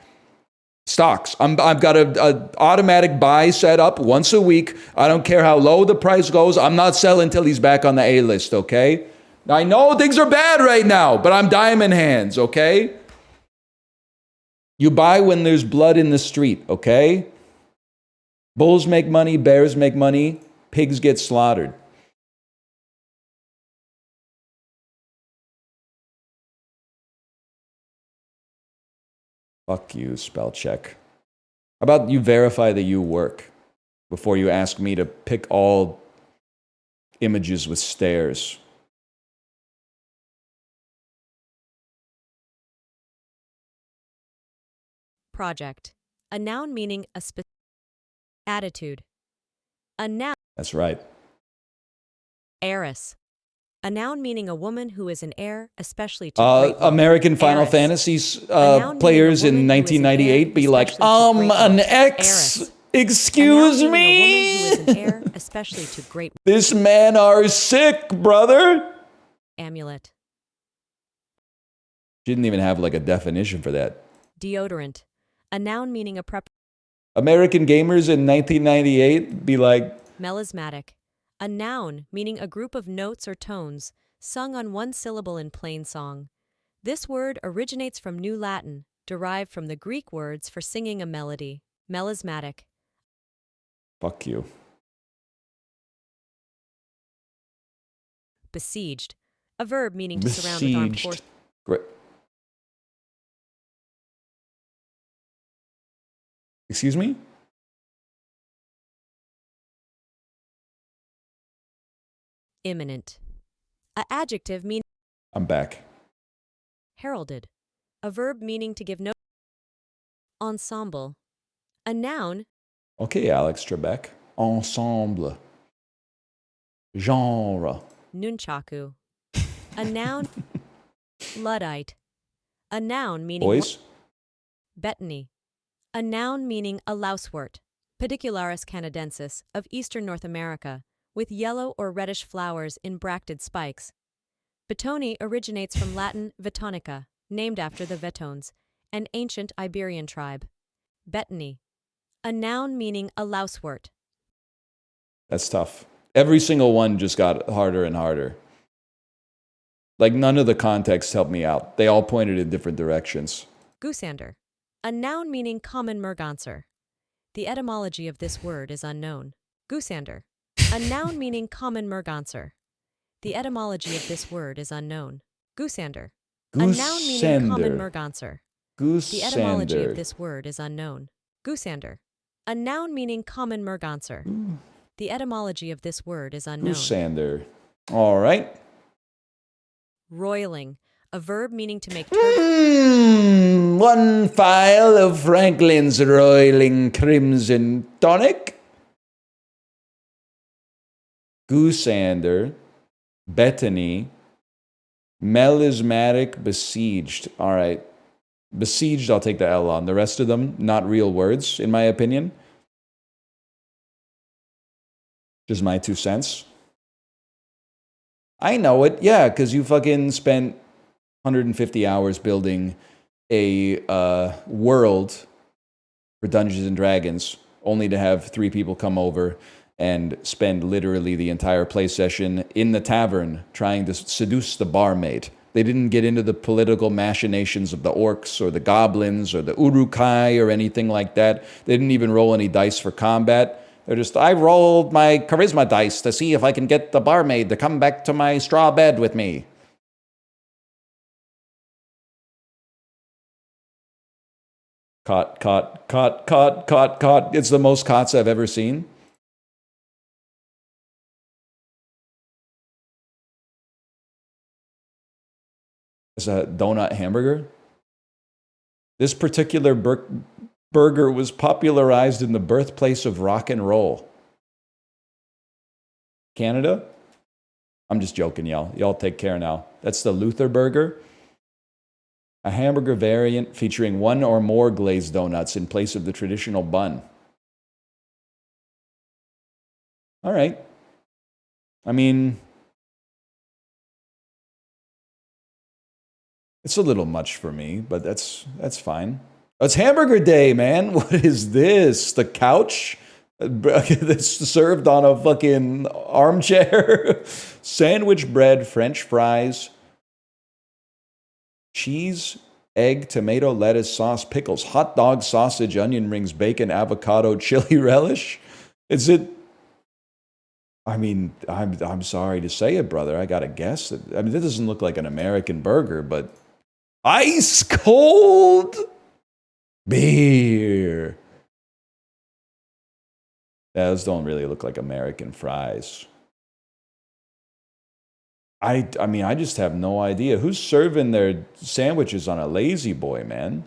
stocks. I've got a automatic buy set up once a week. I don't care how low the price goes. I'm not selling until he's back on the A list, okay? I know things are bad right now, but I'm diamond hands, okay? You buy when there's blood in the street, okay? Bulls make money, bears make money, pigs get slaughtered. Fuck you, spell check. How about you verify that you work before you ask me to pick all images with stairs? Project. A noun meaning a specific attitude. A noun. That's right. Heiress. A noun meaning a woman who is an heir, especially to great wealth. American Final Heiress. Fantasy's players in 1998 be like, an ex. Heiress. Excuse A noun meaning a woman who me? is an heir, especially to great This man are sick, brother. amulet. She didn't even have like a definition for that. Deodorant. A noun meaning a prep. American gamers in 1998 be like, Melismatic. A noun meaning a group of notes or tones sung on one syllable in plain song. This word originates from New Latin, derived from the Greek words for singing a melody. Melismatic. fuck you. Besieged. A verb meaning to surround with armed forces. Great. Excuse me? Imminent. A adjective meaning I'm back. heralded. A verb meaning to give no. Ensemble. A noun. Okay, Alex Trebek. Ensemble. Genre. Nunchaku. A noun. Luddite. A noun meaning. Boys? Betony. A noun meaning a lousewort, Pedicularis canadensis, of eastern North America, with yellow or reddish flowers in bracted spikes. Betony originates from Latin vetonica, named after the Vetones, an ancient Iberian tribe. Betony. A noun meaning a lousewort. That's tough. Every single one just got harder and harder. Like none of the context helped me out. They all pointed in different directions. Goosander. A noun meaning common merganser. The etymology of this word is unknown. Goosander. A noun meaning common merganser. The etymology of this word is unknown. Goosander. A noun meaning common merganser. The etymology of this word is unknown. Goosander. A noun meaning common merganser. The etymology of this word is unknown. Goosander. All right. Roiling. A verb meaning to make One phial of Franklin's Roiling Crimson Tonic. Goosander. Betony. Melismatic besieged. All right. Besieged, I'll take the L on. The rest of them, not real words, in my opinion. Just my 2 cents. I know it, yeah, because you fucking spent 150 hours building a world for Dungeons and Dragons, only to have 3 people come over and spend literally the entire play session in the tavern trying to seduce the barmaid. They didn't get into the political machinations of the orcs or the goblins or the urukai or anything like that. They didn't even roll any dice for combat. They're just, I rolled my charisma dice to see if I can get the barmaid to come back to my straw bed with me. Caught. It's the most cots I've ever seen. It's a donut hamburger. This particular burger was popularized in the birthplace of rock and roll. Canada? I'm just joking, y'all. Y'all take care now. That's the Luther burger. A hamburger variant featuring 1 or more glazed donuts in place of the traditional bun. All right. I mean, it's a little much for me, but that's fine. It's hamburger day, man. What is this? The couch? That's served on a fucking armchair. Sandwich bread, French fries, cheese, egg, tomato, lettuce, sauce, pickles, hot dog, sausage, onion rings, bacon, avocado, chili relish. Is it? I mean, I'm sorry to say it, brother. I gotta guess. I mean, this doesn't look like an American burger, but ice cold beer. Those don't really look like American fries. I mean, I just have no idea. Who's serving their sandwiches on a lazy boy, man?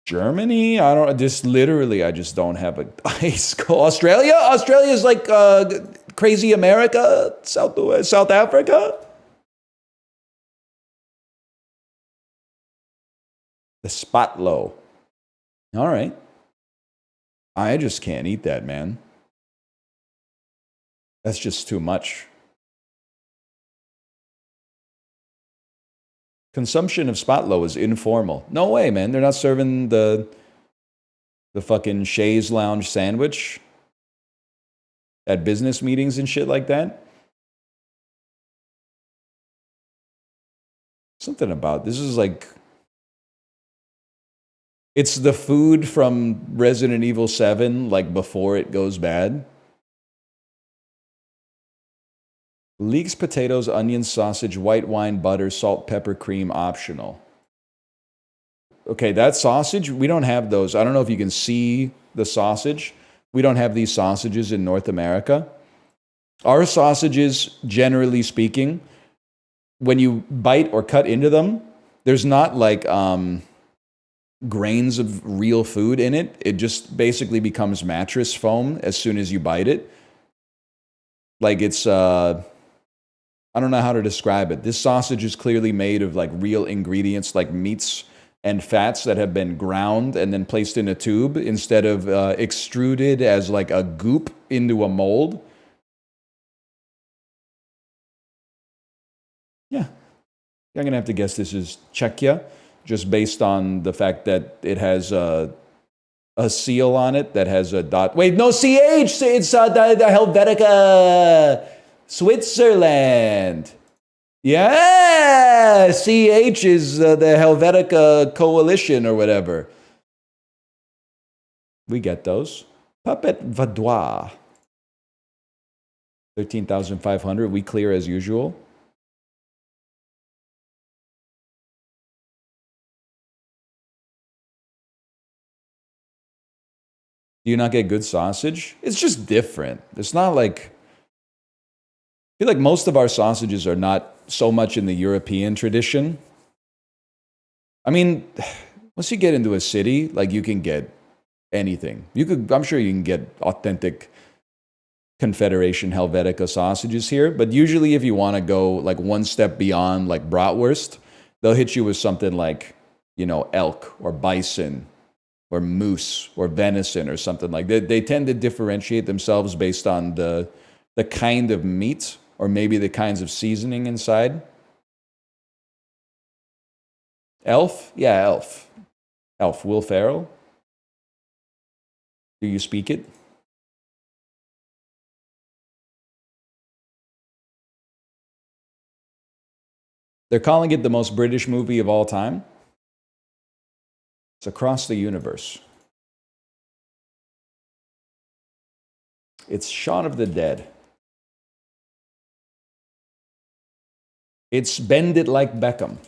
Germany? I don't, just literally, I just don't have a ice cold. Australia? Australia's like crazy America? South Africa? The spot low. All right. I just can't eat that, man. That's just too much. Consumption of spot low is informal. No way, man. They're not serving the fucking chaise lounge sandwich at business meetings and shit like that. Something about this is like, it's the food from Resident Evil 7, like before it goes bad. Leeks, potatoes, onions, sausage, white wine, butter, salt, pepper, cream, optional. Okay, that sausage, we don't have those. I don't know if you can see the sausage. We don't have these sausages in North America. Our sausages, generally speaking, when you bite or cut into them, there's not like grains of real food in it. It just basically becomes mattress foam as soon as you bite it. Like it's, I don't know how to describe it. This sausage is clearly made of like real ingredients like meats and fats that have been ground and then placed in a tube instead of extruded as like a goop into a mold. Yeah. I'm going to have to guess this is Czechia, just based on the fact that it has a seal on it that has a dot. Wait, no, CH! It's the Helvetica, Switzerland. Yeah! CH is the Helvetica Coalition or whatever. We get those. Puppet Vaudois. 13,500. We clear as usual. Do you not get good sausage? It's just different. It's not like... I feel like most of our sausages are not so much in the European tradition. I mean, once you get into a city, like you can get anything. I'm sure you can get authentic Confederation Helvetica sausages here, but usually if you want to go like one step beyond like bratwurst, They'll hit you with something like, elk or bison or moose or venison or something like that. They tend to differentiate themselves based on the kind of meat or maybe the kinds of seasoning inside. Elf? Yeah, elf. Elf. Will Ferrell? Do you speak it? They're calling it the most British movie of all time. It's across the universe. It's Shaun of the Dead. It's Bend It Like Beckham.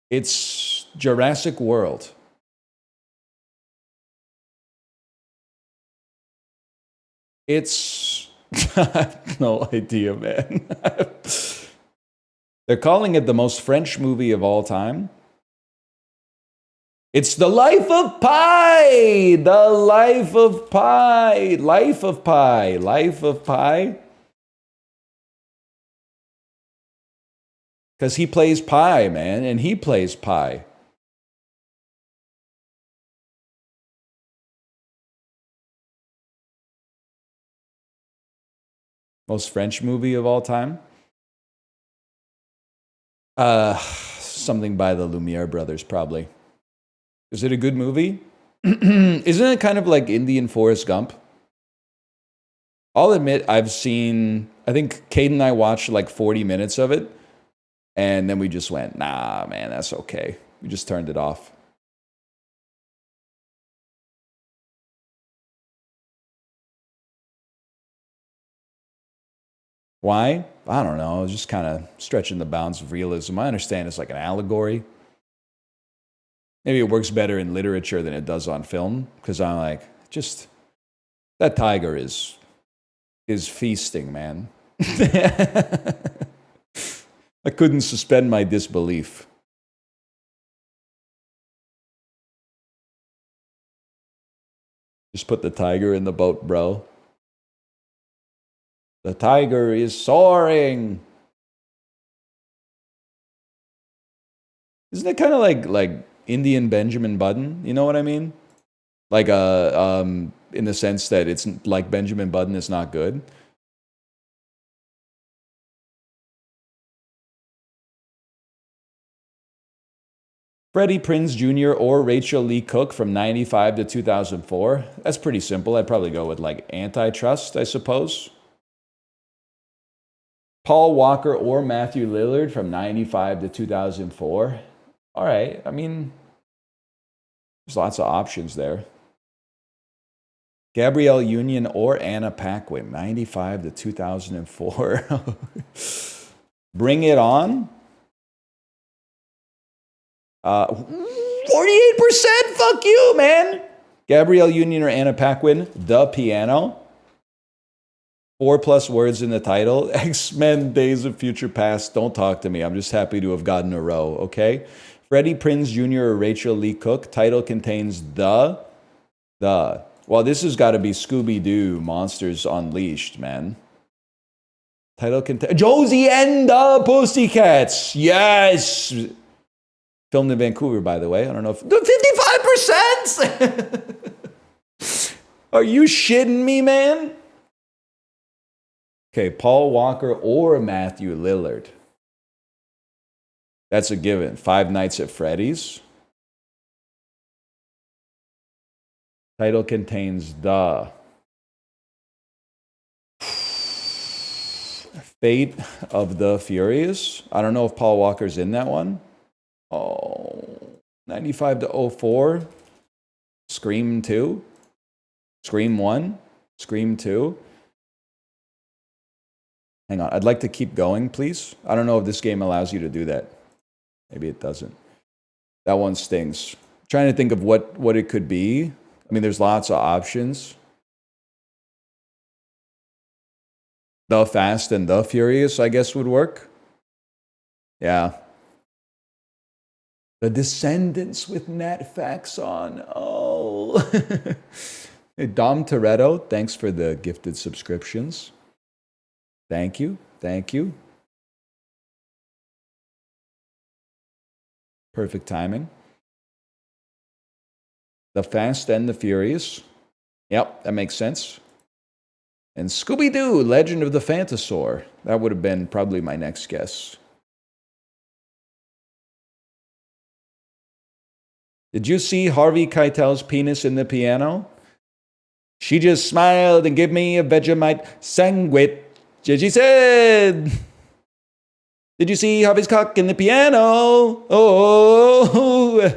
It's Jurassic World. It's... I have no idea, man. They're calling it the most French movie of all time. It's The Life of Pi! The Life of Pi! Life of Pi! Life of Pi? Because he plays Pi, man, and he plays Pi. Most French movie of all time? Something by the Lumiere brothers, probably. Is it a good movie? Isn't it kind of like Indian Forrest Gump? I'll admit I think Cade and I watched like 40 minutes of it, and then we just went, nah, man, that's okay. We just turned it off. Why? I don't know. It's just kind of stretching the bounds of realism. I understand it's like an allegory. Maybe it works better in literature than it does on film, because I'm like, just that tiger is feasting, man. I couldn't suspend my disbelief. Just put the tiger in the boat, bro. The tiger is soaring. Isn't it kind of like Indian Benjamin Button? You know what I mean? Like in the sense that it's like Benjamin Button is not good. Freddie Prinze Jr. or Rachel Lee Cook from 95 to 2004. That's pretty simple. I'd probably go with like Antitrust, I suppose. Paul Walker or Matthew Lillard from 95 to 2004. All right. I mean, there's lots of options there. Gabrielle Union or Anna Paquin, 95 to 2004. Bring It On. 48%. Fuck you, man. Gabrielle Union or Anna Paquin, The Piano. 4+ words in the title. X-Men Days of Future Past. Don't talk to me. I'm just happy to have gotten a row, okay? Freddie Prinze Jr. or Rachel Lee Cook. Title contains the. Well, this has got to be Scooby-Doo Monsters Unleashed, man. Title contains Josie and the Pussycats. Yes. Filmed in Vancouver, by the way. I don't know if 55%. Are you shitting me, man? Okay, Paul Walker or Matthew Lillard. That's a given. Five Nights at Freddy's. Title contains the. Fate of the Furious. I don't know if Paul Walker's in that one. Oh, 95 to 04. Scream 2. Scream 1. Scream 2. Hang on. I'd like to keep going, please. I don't know if this game allows you to do that. Maybe it doesn't. That one stings. I'm trying to think of what it could be. I mean, there's lots of options. The Fast and the Furious, I guess, would work. Yeah. The Descendants with Nat Faxon. Oh. Hey, Dom Toretto, thanks for the gifted subscriptions. Thank you. Thank you. Perfect timing. The Fast and the Furious. Yep, that makes sense. And Scooby-Doo, Legend of the Phantasaur. That would have been probably my next guess. Did you see Harvey Keitel's penis in the piano? She just smiled and gave me a Vegemite sandwich. She said, did you see Harvey's cock in the piano? Oh,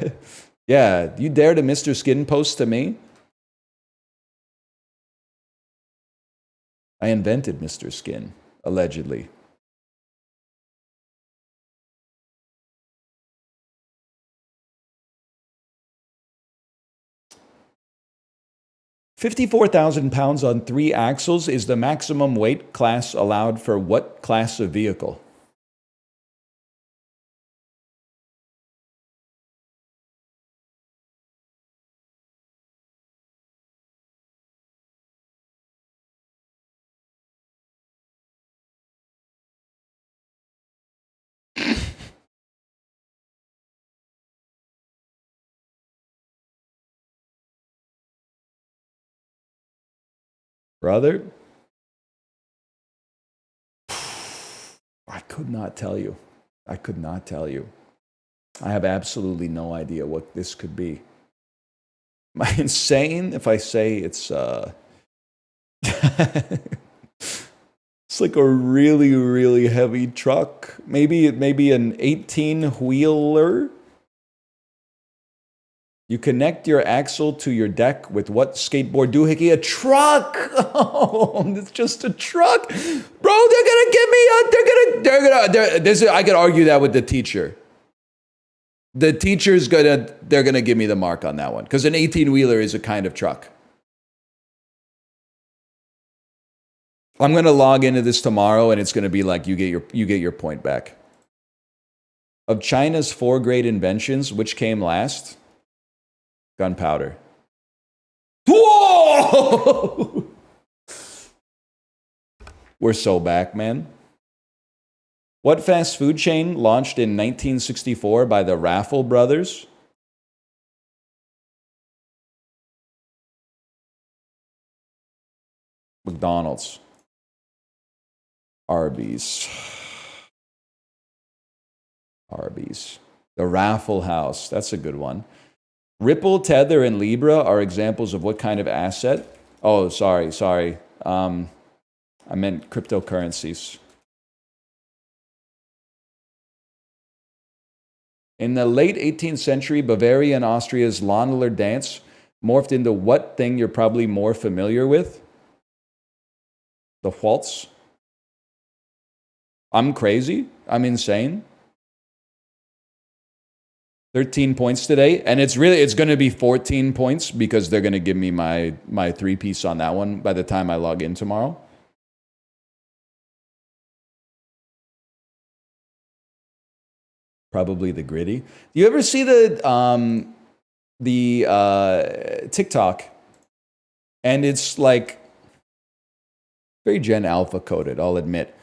yeah. You dare to Mr. Skin post to me? I invented Mr. Skin, allegedly. £54,000 on 3 axles is the maximum weight class allowed for what class of vehicle? Brother? I could not tell you. I could not tell you. I have absolutely no idea what this could be. Am I insane if I say it's it's like a really, really heavy truck? Maybe it may be an 18-wheeler? You connect your axle to your deck with what skateboard doohickey? A truck! Oh, it's just a truck. Bro, they're gonna give me I could argue that with the teacher. The teacher's they're gonna give me the mark on that one. Because an 18-wheeler is a kind of truck. I'm gonna log into this tomorrow and it's gonna be like you get your point back. Of China's 4 great inventions, which came last? Gunpowder. Whoa! We're so back, man. What fast food chain launched in 1964 by the Raffle brothers? McDonald's. Arby's. Arby's. The Raffle House. That's a good one. Ripple, Tether, and Libra are examples of what kind of asset? Oh, sorry. I meant cryptocurrencies. In the late 18th century, Bavaria and Austria's Landler dance morphed into what thing you're probably more familiar with? The waltz. I'm crazy. I'm insane. 13 points today, and it's going to be 14 points because they're going to give me my 3-piece on that one by the time I log in tomorrow. Probably the gritty. Do you ever see the TikTok? And it's like very Gen Alpha coded, I'll admit.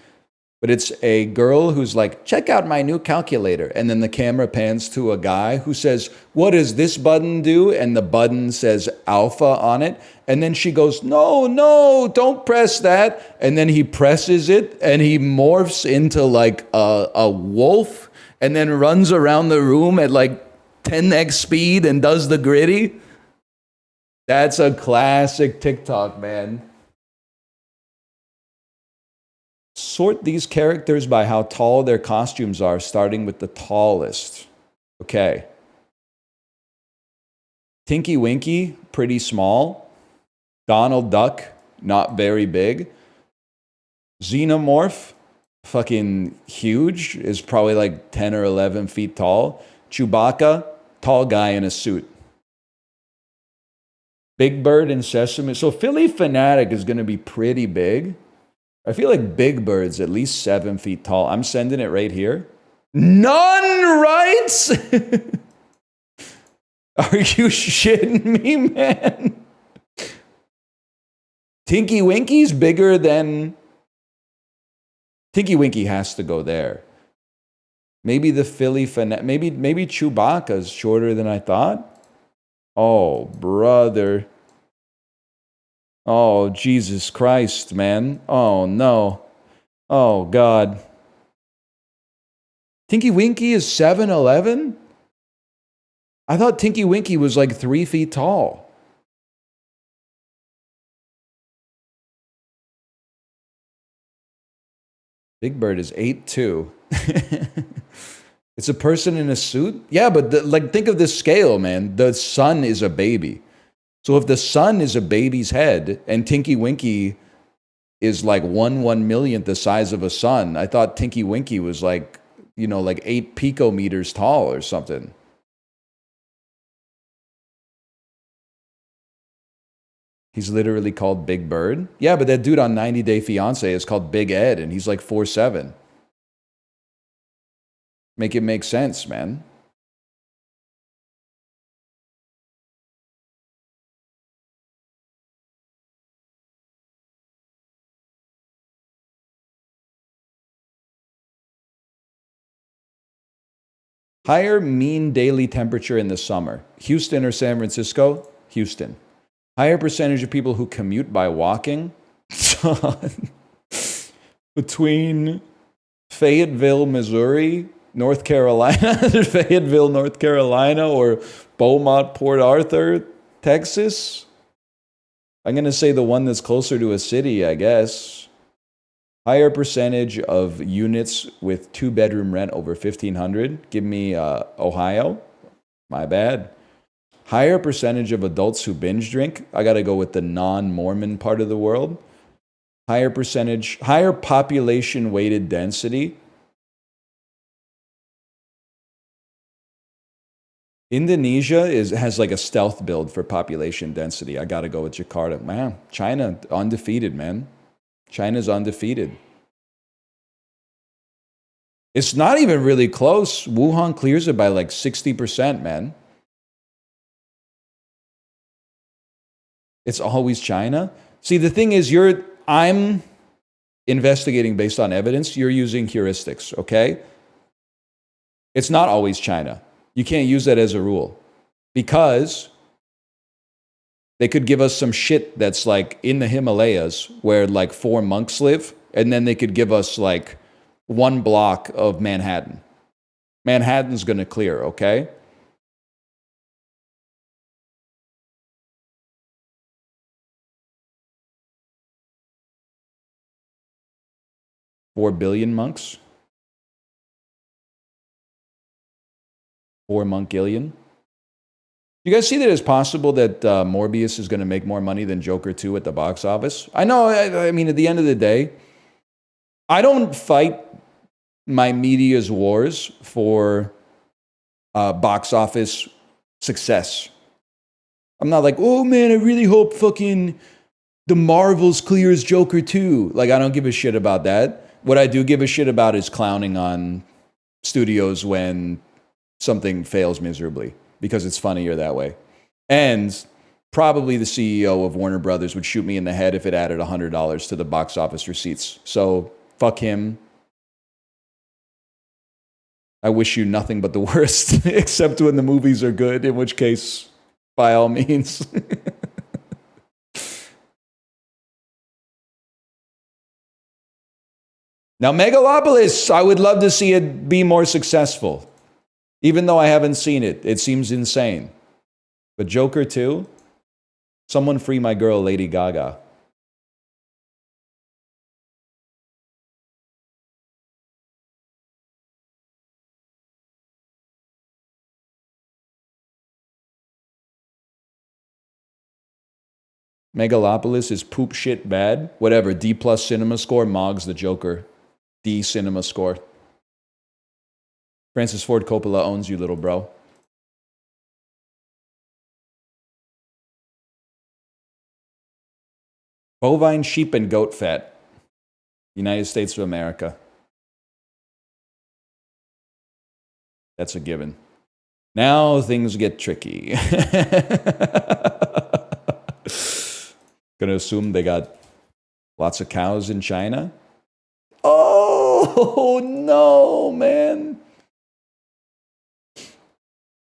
But it's a girl who's like, check out my new calculator. And then the camera pans to a guy who says, what does this button do? And the button says alpha on it. And then she goes, no, don't press that. And then he presses it and he morphs into like a wolf and then runs around the room at like 10x speed and does the gritty. That's a classic TikTok, man. Sort these characters by how tall their costumes are, starting with the tallest. Okay. Tinky Winky, pretty small. Donald Duck, not very big. Xenomorph, fucking huge, is probably like 10 or 11 feet tall. Chewbacca, tall guy in a suit. Big Bird and Sesame. So Philly Fanatic is going to be pretty big. I feel like Big Bird's at least 7 feet tall. I'm sending it right here. None rights? Are you shitting me, man? Tinky Winky's bigger than... Tinky Winky has to go there. Maybe the Philly maybe Chewbacca's shorter than I thought. Oh, brother. Oh, Jesus Christ, man. Oh, no. Oh, God. Tinky Winky is 7'11"? I thought Tinky Winky was like 3 feet tall. Big Bird is 8'2". It's a person in a suit? Yeah, but think of this scale, man. The sun is a baby. So if the sun is a baby's head and Tinky Winky is like 1/1,000,000th the size of a sun, I thought Tinky Winky was like, like 8 picometers tall or something. He's literally called Big Bird. Yeah, but that dude on 90 Day Fiancé is called Big Ed, and he's like 4'7". Make it make sense, man. Higher mean daily temperature in the summer. Houston or San Francisco? Houston. Higher percentage of people who commute by walking? Between Fayetteville, Missouri, North Carolina, Fayetteville, North Carolina, or Beaumont, Port Arthur, Texas? I'm going to say the one that's closer to a city, I guess. Higher percentage of units with 2-bedroom rent over $1,500. Give me Ohio. My bad. Higher percentage of adults who binge drink. I got to go with the non-Mormon part of the world. Higher population weighted density. Indonesia has like a stealth build for population density. I got to go with Jakarta. Man, China, undefeated, man. China's undefeated. It's not even really close. Wuhan clears it by like 60%, man. It's always China. See, the thing is, I'm investigating based on evidence. You're using heuristics, okay? It's not always China. You can't use that as a rule because they could give us some shit that's like in the Himalayas where like 4 monks live, and then they could give us like 1 block of Manhattan. Manhattan's going to clear, okay? $4 billion monks? 4 monkillion? You guys see that it's possible that Morbius is going to make more money than Joker 2 at the box office? I know, I mean, at the end of the day, I don't fight my media's wars for box office success. I'm not like, oh man, I really hope fucking the Marvels clears Joker 2. Like, I don't give a shit about that. What I do give a shit about is clowning on studios when something fails miserably, because it's funnier that way. And probably the CEO of Warner Brothers would shoot me in the head if it added $100 to the box office receipts. So fuck him. I wish you nothing but the worst, except when the movies are good, in which case, by all means. Now, Megalopolis, I would love to see it be more successful. Even though I haven't seen it, it seems insane. But Joker 2? Someone free my girl, Lady Gaga. Megalopolis is poop shit bad. Whatever, D+ cinema score, Mog's the Joker. D cinema score. Francis Ford Coppola owns you, little bro. Bovine, sheep, and goat fat. United States of America. That's a given. Now things get tricky. Gonna assume they got lots of cows in China. Oh no, man.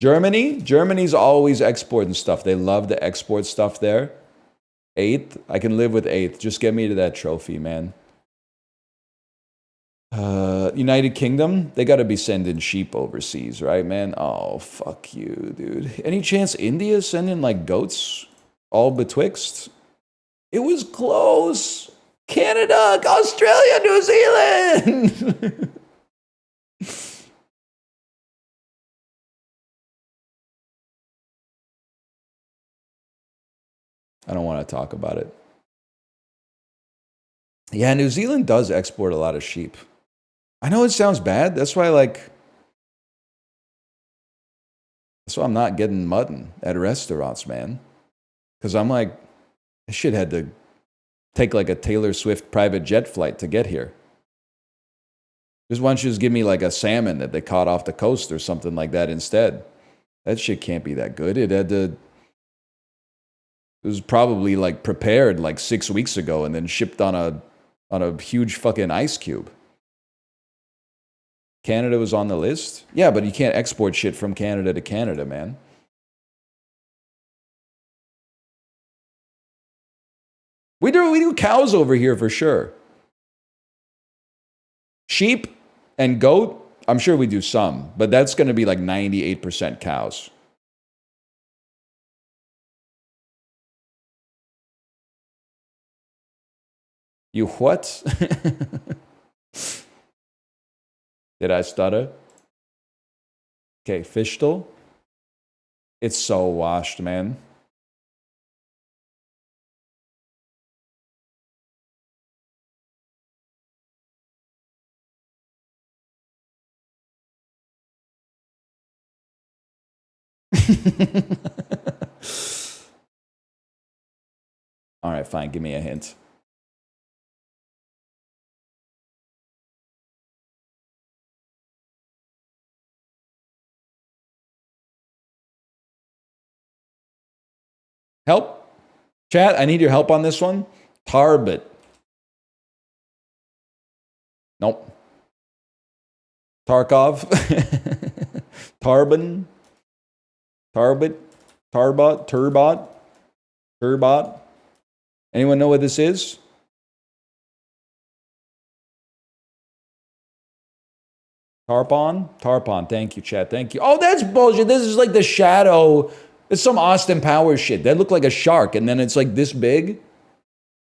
Germany's always exporting stuff. They love to export stuff there. 8th, I can live with 8th. Just get me to that trophy, man. United Kingdom, they got to be sending sheep overseas, right, man? Oh, fuck you, dude. Any chance India's sending like goats all betwixt? It was close. Canada, Australia, New Zealand. I don't want to talk about it. Yeah, New Zealand does export a lot of sheep. I know it sounds bad. That's why I'm not getting mutton at restaurants, man. Because I'm like, this shit had to take like a Taylor Swift private jet flight to get here. Just why don't you just give me like a salmon that they caught off the coast or something like that instead? That shit can't be that good. It was probably like prepared like 6 weeks ago and then shipped on a huge fucking ice cube. Canada was on the list? Yeah, but you can't export shit from Canada to Canada, man. We do cows over here for sure. Sheep and goat, I'm sure we do some, but that's going to be like 98% cows. You what? Did I stutter? Okay, Fishdle. It's so washed, man. All right, fine. Give me a hint. Help? Chat, I need your help on this one. Tarbit. Nope. Tarkov. Tarbin. Tarbit. Tarbot. Turbot. Turbot. Anyone know what this is? Tarpon? Tarpon. Thank you, chat. Thank you. Oh, that's bullshit. This is like the shadow. It's some Austin Powers shit. That looked like a shark, and then it's like this big.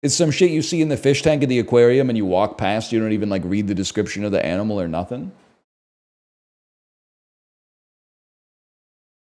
It's some shit you see in the fish tank of the aquarium, and you walk past. You don't even like read the description of the animal or nothing.